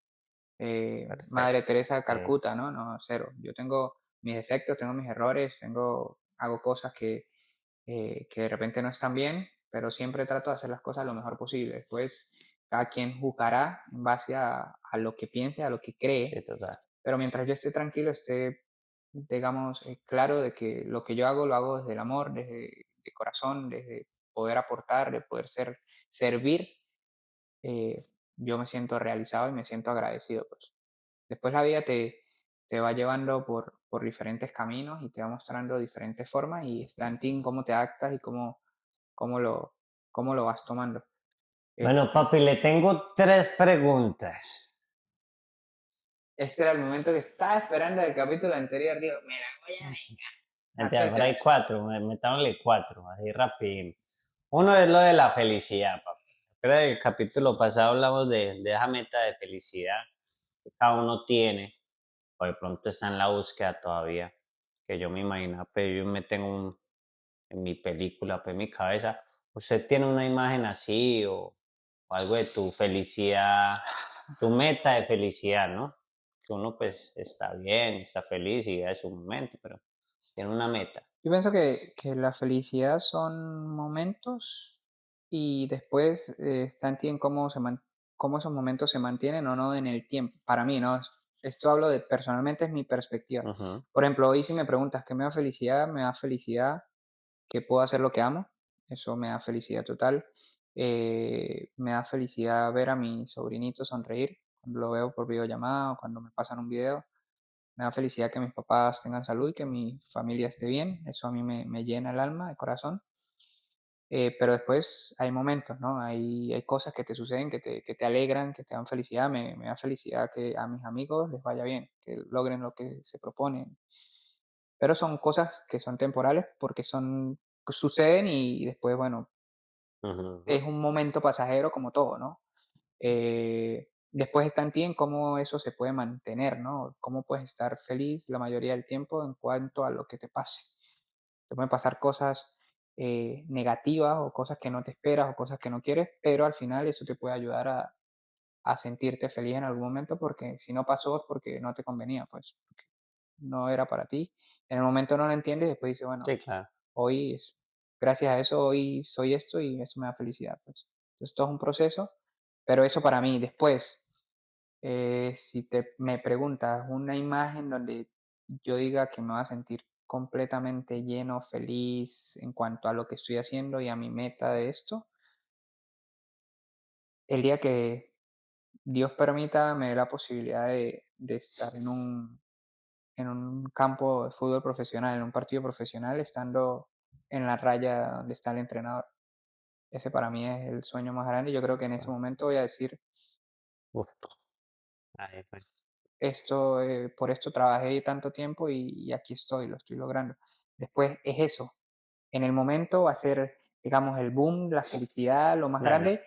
A: Madre
B: perfecto.
A: Teresa de
B: Sí,
A: Calcuta, ¿no? No, cero. Yo tengo mis defectos, tengo mis errores, hago cosas que de repente no están bien, pero siempre trato de hacer las cosas lo mejor posible. Después, cada quien juzgará en base a lo que piense, a lo que
B: sí,
A: cree,
B: total.
A: pero mientras yo esté tranquilo, esté, digamos, claro de que lo que yo hago lo hago desde el amor, desde de corazón, desde poder aportar, de poder servir, eh, yo me siento realizado y me siento agradecido, pues. Después la vida te va llevando por diferentes caminos y te va mostrando diferentes formas y está en ti en cómo te adaptas y cómo lo, cómo lo vas tomando.
B: Bueno,
A: Este,
B: papi, le tengo tres preguntas.
A: este era el momento que estaba esperando del capítulo anterior. Digo, me la voy a
B: Mentira, por ahí
A: hacértelas.
B: cuatro, metámosle cuatro, así rápido. Uno es lo de la felicidad, papi. Creo que el capítulo pasado hablamos de esa meta de felicidad que cada uno tiene, o de pronto está en la búsqueda todavía, que yo me imagino, pero yo me tengo en mi película, pues en mi cabeza. ¿Usted tiene una imagen así o algo de tu felicidad, tu meta de felicidad, ¿no? Que uno pues está bien, está feliz y es su momento, pero tiene una meta.
A: Yo pienso que la felicidad son momentos y después está en ti en cómo esos momentos se mantienen o no en el tiempo. Para mí, ¿no? Esto hablo de personalmente, es mi perspectiva.
B: Ujú.
A: Por ejemplo, hoy si me preguntas qué me da felicidad que puedo hacer lo que amo. Eso me da felicidad total. Me da felicidad ver a mi sobrinito sonreír cuando lo veo por videollamada o cuando me pasan un video. Me da felicidad que mis papás tengan salud y que mi familia esté bien. Eso a mí me llena el alma, de corazón. Pero después hay momentos, ¿no? Hay cosas que te suceden, que te alegran, que te dan felicidad. Me da felicidad que a mis amigos les vaya bien, que logren lo que se proponen. Pero son cosas que son temporales porque suceden y después, bueno,
B: Ujú, ujú.
A: es un momento pasajero como todo, ¿no? Después está en ti en cómo eso se puede mantener, ¿no? Cómo puedes estar feliz la mayoría del tiempo en cuanto a lo que te pase. Te pueden pasar cosas negativas o cosas que no te esperas o cosas que no quieres, pero al final eso te puede ayudar a sentirte feliz en algún momento porque si no pasó es porque no te convenía, pues no era para ti. En el momento no lo entiendes y después dices, bueno,
B: Sí, claro.
A: hoy, gracias a eso, hoy soy esto y eso me da felicidad, pues. Entonces, todo es un proceso, pero eso para mí. Después, si me preguntas una imagen donde yo diga que me va a sentir completamente lleno, feliz en cuanto a lo que estoy haciendo y a mi meta de esto, el día que Dios permita, me dé la posibilidad de estar en un campo de fútbol profesional, en un partido profesional, estando en la raya donde está el entrenador. Ese para mí es el sueño más grande. Yo creo que en ese
B: Guau.
A: momento voy a decir,
B: Uf, ahí pues.
A: esto, por esto trabajé tanto tiempo y aquí estoy, lo estoy logrando. Después es eso. En el momento va a ser, digamos, el boom, la felicidad, lo más
B: Claro,
A: grande,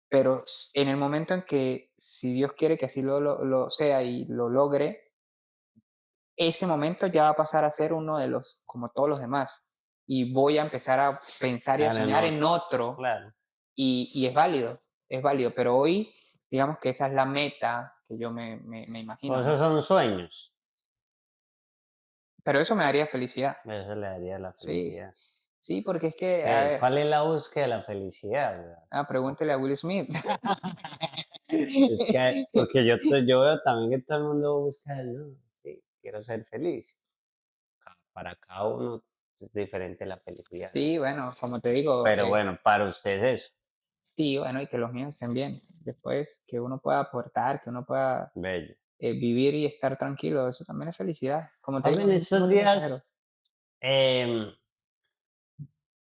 A: pero en el momento en que, si Dios quiere que así lo sea y lo logre, ese momento ya va a pasar a ser uno de los, como todos los demás. Y voy a empezar a pensar y a
B: claro,
A: soñar en
B: no,
A: otro,
B: claro.
A: y es válido, pero hoy, digamos que esa es la meta que yo me imagino,
B: Pues esos
A: ¿no?
B: son sueños.
A: Pero eso me daría felicidad.
B: Eso le daría la
A: Sí,
B: felicidad.
A: sí, porque es que, a ver,
B: ¿Cuál es la búsqueda de la felicidad? O sea, no.
A: pregúntele a Will Smith.
B: Es que, porque yo veo también que todo el mundo busca, ¿no? Sí, quiero ser feliz. Para cada uno es diferente la felicidad.
A: Sí, bueno, como te digo,
B: Pero bueno, para usted es eso.
A: sí, bueno, y que los míos estén bien. Después, que uno pueda aportar, que uno pueda
B: Bello.
A: vivir y estar tranquilo, eso también es felicidad. Como te
B: Papi,
A: digo,
B: en
A: es un
B: esos
A: momento pasajero.
B: días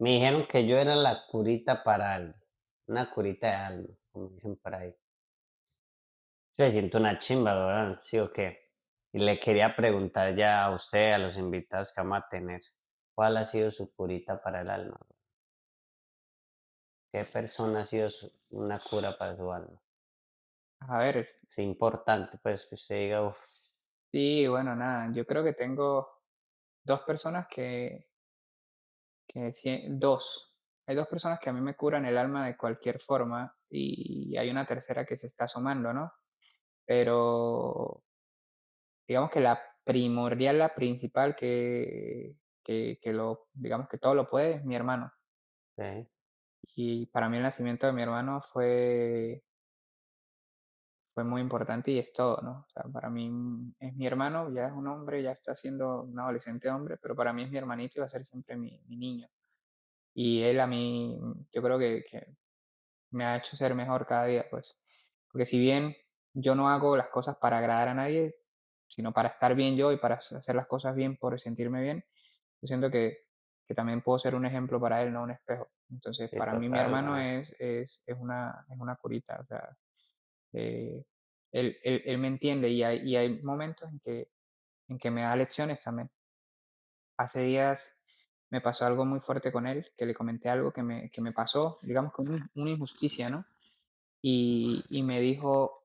B: me dijeron que yo era la curita para algo. Una curita de algo, como dicen por ahí. Yo me siento una chimba, ¿verdad? ¿Sí o qué? Y le quería preguntar ya a usted, a los invitados que vamos a tener, ¿cuál ha sido su curita para el alma? ¿Qué persona ha sido una cura para su alma?
A: A ver,
B: Es importante, pues, que usted diga, uff,
A: sí, bueno, nada, yo creo que tengo dos personas dos. Hay dos personas que a mí me curan el alma de cualquier forma y hay una tercera que se está asomando, ¿no? Pero digamos que la primordial, la principal digamos que todo lo puede, es mi hermano.
B: sí,
A: Y para mí el nacimiento de mi hermano fue muy importante y es todo, ¿no? O sea, para mí es mi hermano, ya es un hombre, ya está siendo un adolescente hombre, pero para mí es mi hermanito y va a ser siempre mi niño. Y él a mí, yo creo que me ha hecho ser mejor cada día, pues. Porque si bien yo no hago las cosas para agradar a nadie, sino para estar bien yo y para hacer las cosas bien por sentirme bien, yo siento que también puedo ser un ejemplo para él, no un espejo. Entonces,
B: sí,
A: para mí mi
B: total,
A: hermano
B: weón.
A: es una curita, o sea, eh, él me entiende y hay momentos en que me da lecciones también. Hace días me pasó algo muy fuerte con él, que le comenté algo que me pasó, digamos, con una injusticia, ¿no? Y me dijo,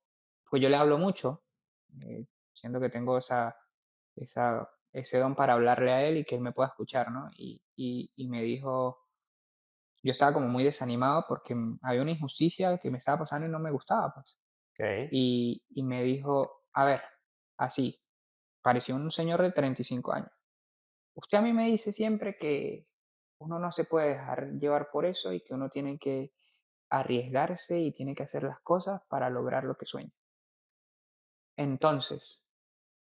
A: pues yo le hablo mucho, siento que tengo ese don para hablarle a él y que él me pueda escuchar, ¿no? Y me dijo, yo estaba como muy desanimado porque había una injusticia que me estaba pasando y no me gustaba, pues.
B: Ok,
A: Y me dijo, a ver, así, parecía un señor de 35 años. Usted a mí me dice siempre que uno no se puede dejar llevar por eso y que uno tiene que arriesgarse y tiene que hacer las cosas para lograr lo que sueña. Entonces,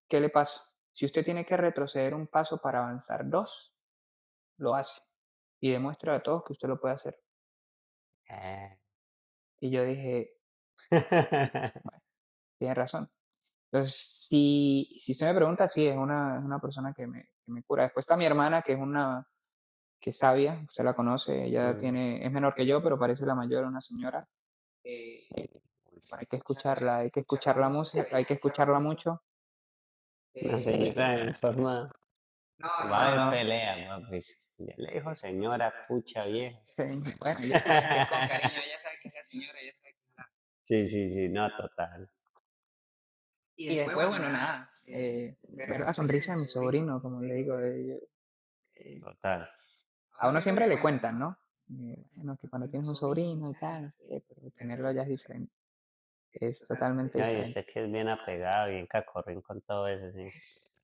A: ¿qué le pasa? Si usted tiene que retroceder un paso para avanzar dos, lo hace y demuestra a todos que usted lo puede hacer.
B: eh.
A: Y yo dije, bueno. tienes razón. Entonces, si usted me pregunta, sí, es una persona que me cura. Después está mi hermana, que es sabia, usted la conoce, ella
B: Mm,
A: es menor que yo, pero parece la mayor, una señora. Eh, hay que escucharla, hay que escuchar la música, hay que escucharla mucho.
B: una señora en forma va a
A: No,
B: haber
A: no.
B: pelea, papi. Ya le dijo señora, cucha vieja.
A: Bueno, ella sabe que es con cariño, ella sabe que es la señora, ella sabe que es la...
B: Sí, sí, sí, no, total,
A: Y después, bueno, nada, ver la sonrisa de mi sobrino, como le digo,
B: total.
A: a uno siempre le cuentan, ¿no? Bueno, que cuando tienes un sobrino y tal, no sé qué, pero tenerlo ya es diferente, es totalmente
B: No, y
A: diferente.
B: usted que es bien apegado, bien cacorrín con todo eso, sí.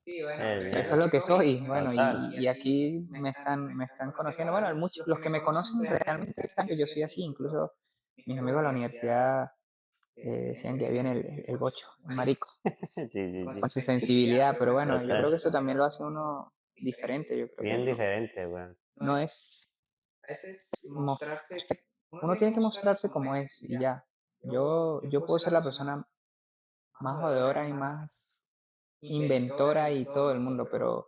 A: Sí, bueno,
B: Es
A: eso es
B: bien,
A: lo que soy, bueno,
B: total.
A: y aquí me están conociendo, bueno, muchos, los que me conocen realmente saben que yo soy así, incluso mis amigos de la universidad decían que viene el bocho, el marico,
B: Sí, sí,
A: con
B: sí,
A: su sensibilidad, pero bueno, yo creo
B: total.
A: que eso también lo hace uno diferente, yo creo que
B: Bien diferente, weón.
A: no es uno tiene que mostrarse como es y ya. Yo puedo ser la persona más jodedora y más inventora y todo el mundo, pero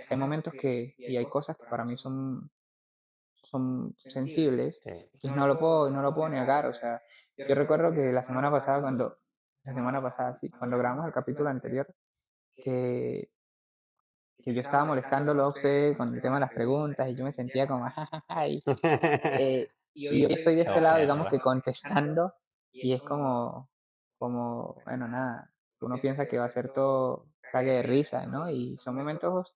A: hay momentos y hay cosas que para mí son sensibles
B: Sí.
A: y no lo puedo negar. O sea, yo recuerdo que la semana pasada, sí, cuando grabamos el capítulo anterior, que, que yo estaba molestándolo a usted con el tema de las preguntas y yo me sentía como, jajaja, y hoy estoy de este lado, digamos
B: Sopearla.
A: que contestando, y es bueno, nada, uno piensa que va a ser todo cague de risa, ¿no? Y son momentos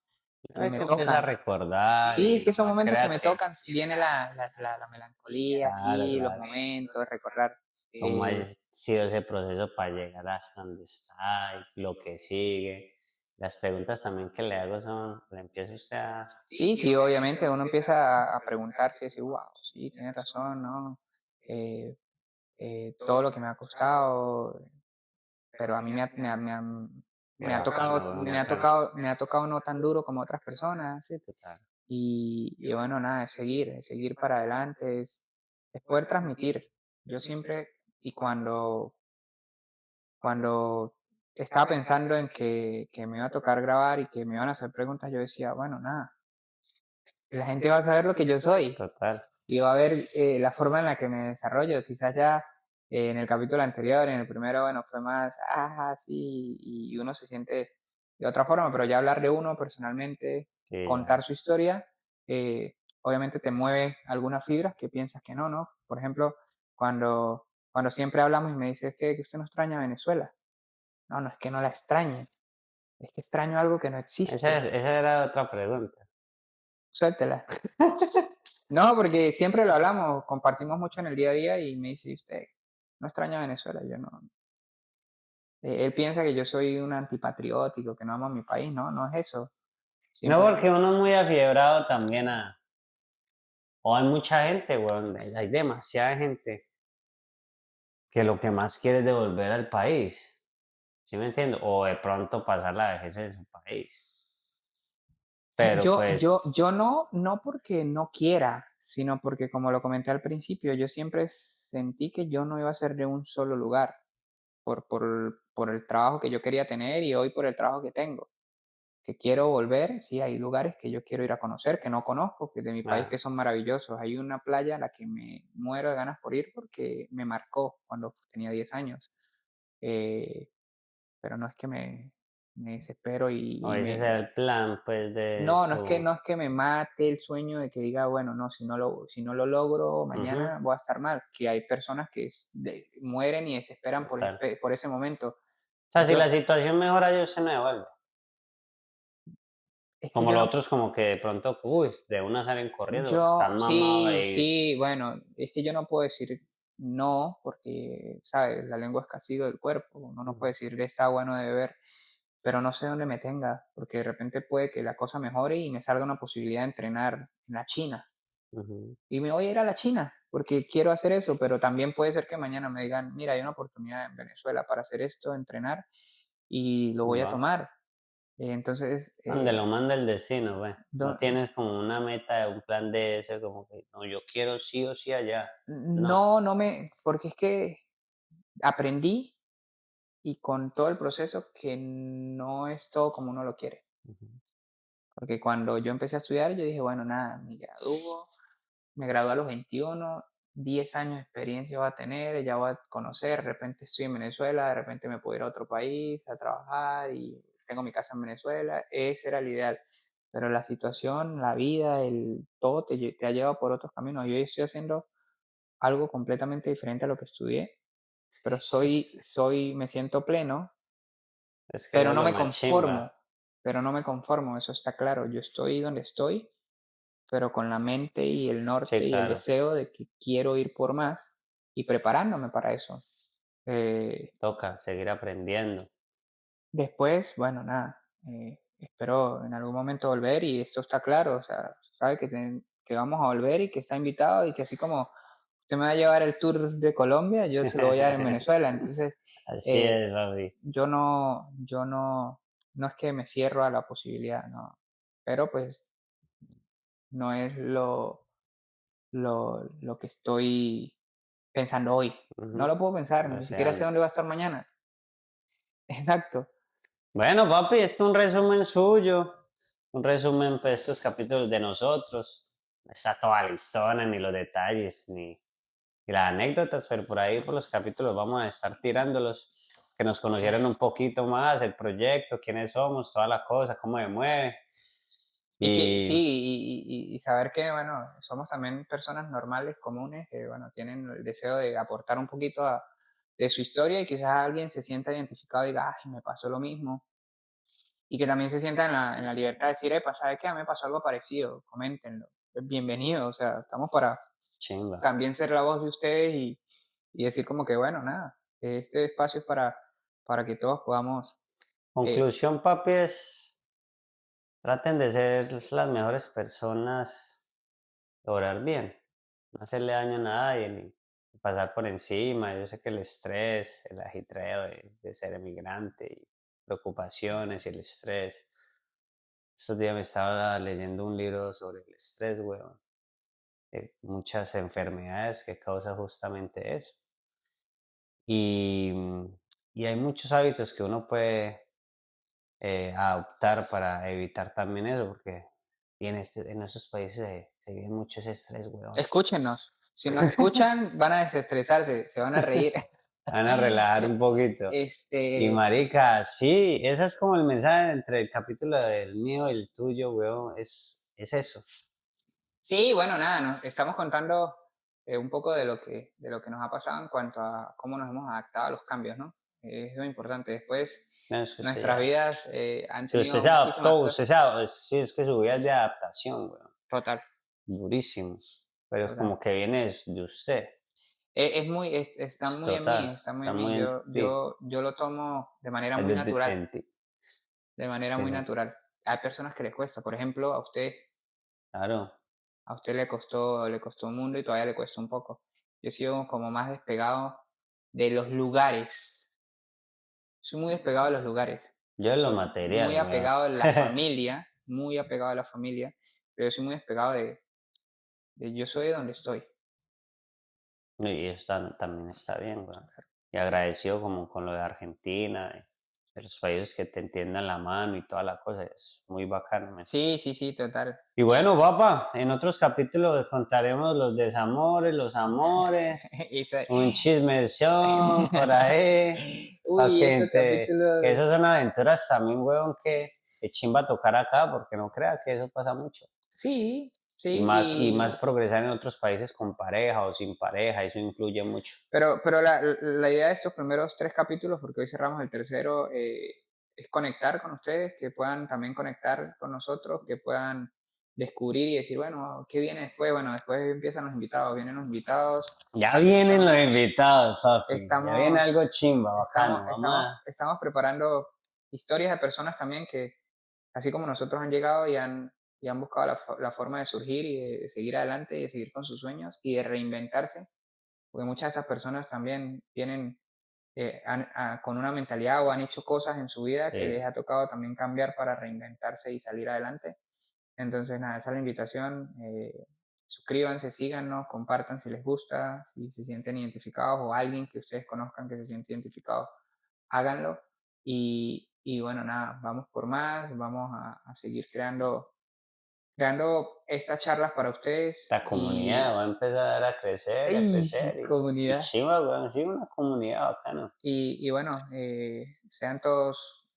B: A
A: que me
B: veces empieza a
A: tocan.
B: recordar
A: Sí, es que
B: y
A: son
B: no
A: momentos que
B: crea
A: me
B: que,
A: tocan, viene la melancolía,
B: claro,
A: sí, los
B: claro,
A: momentos, recordar.
B: cómo ha
A: eh,
B: sido ese proceso para llegar hasta donde está y lo que sigue. Las preguntas también que le hago son, le empieza usted a...
A: sí, sí, obviamente uno empieza a preguntarse, decir, wow, sí, tienes razón, ¿no? Eh, todo lo que me ha costado, pero a mí me ha tocado,
B: No,
A: me ha tocado, me ha tocado no tan duro como otras personas.
B: sí, total.
A: Y bueno, nada, es seguir para adelante, es poder transmitir. Yo siempre, y cuando estaba pensando en que me iba a tocar grabar y que me iban a hacer preguntas, yo decía, bueno, nada, la gente va a saber lo que yo soy
B: Total.
A: y va a ver la forma en la que me desarrollo. Quizás ya en el capítulo anterior, en el primero, bueno, fue más, sí, y uno se siente de otra forma, pero ya hablar de uno personalmente,
B: Sí, ya.
A: contar su historia, obviamente te mueve algunas fibras que piensas que no, ¿no? Por ejemplo, cuando siempre hablamos y me dices que usted no extraña Venezuela. No, no es que no la extrañe, es que extraño algo que no existe.
B: Esa era otra pregunta.
A: Suéltela. No, porque siempre lo hablamos, compartimos mucho en el día a día y me dice usted, no extraña Venezuela, yo no. Él piensa que yo soy un antipatriótico, que no amo a mi país, no, no es eso.
B: No,
A: Simple.
B: porque uno es muy afiebrado también a... O hay mucha gente, weón, hay demasiada gente que lo que más quiere es devolver al país. ¿Sí me entiendo? O de pronto pasar la vejez en su país. Pero
A: Yo
B: pues,
A: no porque no quiera, sino porque como lo comenté al principio, yo siempre sentí que yo no iba a ser de un solo lugar por el trabajo que yo quería tener y hoy por el trabajo que tengo. Que quiero volver, sí, hay lugares que yo quiero ir a conocer, que no conozco, que de mi país
B: ah,
A: que son maravillosos. Hay una playa a la que me muero de ganas por ir porque me marcó cuando tenía 10 años. Eh, pero no es que me desespero
B: o
A: y
B: ese será el plan, pues, de
A: no, no es que,
B: tu...
A: no es que me mate el sueño de que diga, bueno, no, si no lo logro,
B: Ujú,
A: mañana voy a estar mal. Que hay personas que mueren y desesperan por,
B: total.
A: por ese momento.
B: O sea, si
A: Yo,
B: la situación mejora, yo se me devuelve.
A: es que
B: Como
A: yo
B: los
A: no.
B: otros, como que de pronto, uy, de una salen corriendo porque
A: Yo,
B: están mamados
A: sí,
B: ahí.
A: sí, bueno, es que yo no puedo decir no, porque, ¿sabes? La lengua es castigo del cuerpo, uno no puede
B: Ujú,
A: decir está bueno de beber, pero no sé dónde me tenga, porque de repente puede que la cosa mejore y me salga una posibilidad de entrenar en la China.
B: ujú,
A: Y me voy a ir a la China, porque quiero hacer eso, pero también puede ser que mañana me digan, mira, hay una oportunidad en Venezuela para hacer esto, entrenar, y lo voy a
B: va.
A: tomar. Entonces,
B: Donde lo manda el destino, güey. No
A: do-
B: tienes como una meta, un plan de ese, como que, no, yo quiero sí o sí allá. No.
A: no, porque es que aprendí y con todo el proceso que no es todo como uno lo quiere.
B: Ujú.
A: Porque cuando yo empecé a estudiar, yo dije, bueno, nada, me gradúo a los 21, 10 años de experiencia voy a tener, ya voy a conocer, de repente estoy en Venezuela, de repente me puedo ir a otro país a trabajar y tengo mi casa en Venezuela, ese era el ideal. Pero la situación, la vida, todo te ha llevado por otros caminos. Yo hoy estoy haciendo algo completamente diferente a lo que estudié, pero me siento pleno,
B: Es que eso
A: pero
B: es
A: no
B: lo
A: me
B: más chimba.
A: conformo, eso está claro. Yo estoy donde estoy, pero con la mente y el
B: Sí,
A: norte y el
B: claro.
A: deseo de que quiero ir por más y preparándome para eso. Eh,
B: Toca seguir aprendiendo.
A: Después, bueno, nada, espero en algún momento volver y eso está claro, o sea, sabe que vamos a volver y que está invitado y que así como usted me va a llevar el tour de Colombia, yo se lo voy a dar en Venezuela. Entonces,
B: Así
A: eh,
B: es, papi.
A: yo no es que me cierro a la posibilidad, no, pero pues no es lo que estoy pensando hoy. No
B: Ujú.
A: lo puedo pensar, ni siquiera sé
B: Deseando.
A: dónde va a estar mañana. Exacto.
B: Bueno, papi, es un resumen suyo, un resumen pues estos capítulos de nosotros. No está toda la historia, ni los detalles, ni las anécdotas, pero por ahí por los capítulos vamos a estar tirándolos, que nos conocieran un poquito más, el proyecto, quiénes somos, toda la cosa, cómo se mueve.
A: Y que sí,
B: Y
A: y saber que, bueno, somos también personas normales, comunes, que, bueno, tienen el deseo de aportar un poquito de su historia y quizás alguien se sienta identificado y diga, ay, me pasó lo mismo. Y que también se sienta en la libertad de decir, ¿sabe qué? A mí me pasó algo parecido, coméntenlo. Bienvenido, o sea, estamos para
B: chimba.
A: también ser la voz de ustedes y decir como que, bueno, nada, este espacio es para que todos podamos, eh,
B: Conclusión, papi, es traten de ser las mejores personas, orar bien, no hacerle daño a nadie, ni pasar por encima. Yo sé que el estrés, el ajetreo de ser emigrante y preocupaciones y el estrés. Estos días me estaba leyendo un libro sobre el estrés, weón. Muchas enfermedades que causa justamente eso. Y, y hay muchos hábitos que uno puede adoptar para evitar también eso, porque en esos países se vive mucho ese estrés, weón.
A: escúchenos. Si nos escuchan, van a desestresarse, se van a reír.
B: Van a relajar un poquito. Y
A: Este,
B: marica, sí, ese es como el mensaje entre el capítulo del mío y el tuyo, weón, es eso.
A: sí, bueno, nada, nos estamos contando un poco de lo que nos ha pasado en cuanto a cómo nos hemos adaptado a los cambios, ¿no? Es lo importante. Después,
B: No, es que usted
A: nuestras
B: ya,
A: vidas han
B: si usted
A: tenido
B: se
A: muchísimas
B: adaptó,
A: cosas.
B: sí, es que su vida es de adaptación, weón,
A: Total,
B: durísimo, pero es
A: total.
B: como que viene de usted,
A: Está
B: es
A: muy en mí,
B: total,
A: está muy
B: está
A: en mí.
B: muy en ti,
A: Yo lo tomo de manera
B: es
A: muy natural,
B: en ti,
A: de manera
B: sí,
A: muy
B: sí,
A: natural. Hay personas que les cuesta, por ejemplo,
B: claro.
A: a usted le costó un mundo y todavía le cuesta un poco. Yo he sido como más despegado de los lugares. Soy muy despegado de los lugares.
B: Yo en lo
A: Soy muy
B: material, weón.
A: apegado a la familia, muy apegado a la familia, pero yo soy muy despegado de yo soy de donde estoy.
B: Y eso también está bien, weón. Y agradecido como con lo de Argentina, de los países que te entiendan la mano y toda la cosa, es muy bacano, men.
A: Sí, sí, sí, total.
B: Y bueno, papá, en otros capítulos contaremos los desamores, los amores,
A: Esa-
B: un chismezón por ahí, para
A: Uy, esos
B: que
A: capítulos.
B: esas son aventuras también, weón, que chimba tocar acá, porque no crea que eso pasa mucho.
A: Sí, sí,
B: Y más progresar en otros países con pareja o sin pareja, eso influye mucho.
A: pero la idea de estos primeros 3 capítulos, porque hoy cerramos el tercero, es conectar con ustedes, que puedan también conectar con nosotros, que puedan descubrir y decir, bueno, ¿qué viene después? Bueno, después empiezan los invitados, vienen los invitados,
B: Ya vienen los
A: estamos,
B: invitados, papi. Ya viene algo
A: estamos,
B: chimba,
A: estamos,
B: bacano. Vamos
A: estamos,
B: a...
A: estamos preparando historias de personas también que, así como nosotros, han llegado y han buscado la forma de surgir y de seguir adelante y de seguir con sus sueños y de reinventarse, porque muchas de esas personas también vienen con una mentalidad o han hecho cosas en su vida que les ha tocado también cambiar para reinventarse y salir adelante. Entonces, nada, esa es la invitación. Suscríbanse, síganos, compartan si les gusta, si se sienten identificados o alguien que ustedes conozcan que se siente identificado. háganlo. Y bueno, nada, vamos por más, vamos a seguir creando estas charlas para ustedes
B: La comunidad
A: y,
B: va a empezar a
A: ¡ay!
B: crecer y
A: Comunidad.
B: chiva, weón, sí, una comunidad bacana.
A: Y bueno, sean todos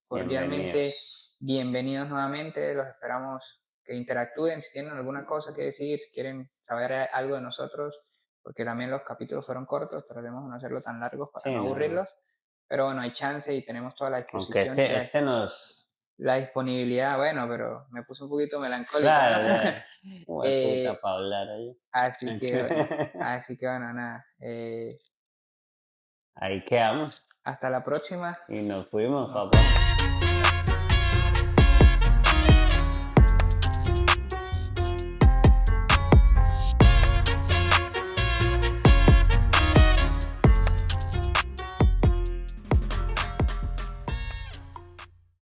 A: cordialmente
B: Bienvenidos.
A: bienvenidos nuevamente. Los esperamos que interactúen si tienen alguna cosa que decir, si quieren saber algo de nosotros, porque también los capítulos fueron cortos, tratemos de no hacerlo tan largos para
B: Sí,
A: no
B: no.
A: aburrirlos. Pero bueno, hay chance y tenemos toda la
B: Aunque
A: disposición y
B: este nos.
A: la disponibilidad. Bueno, pero me puse un poquito melancólico, ¿no?
B: Claro, ya. Puta
A: Eh,
B: para hablar ahí.
A: así que bueno, nada.
B: Ahí quedamos
A: Hasta la próxima.
B: y nos fuimos,
A: Nos
B: papá.
A: vemos.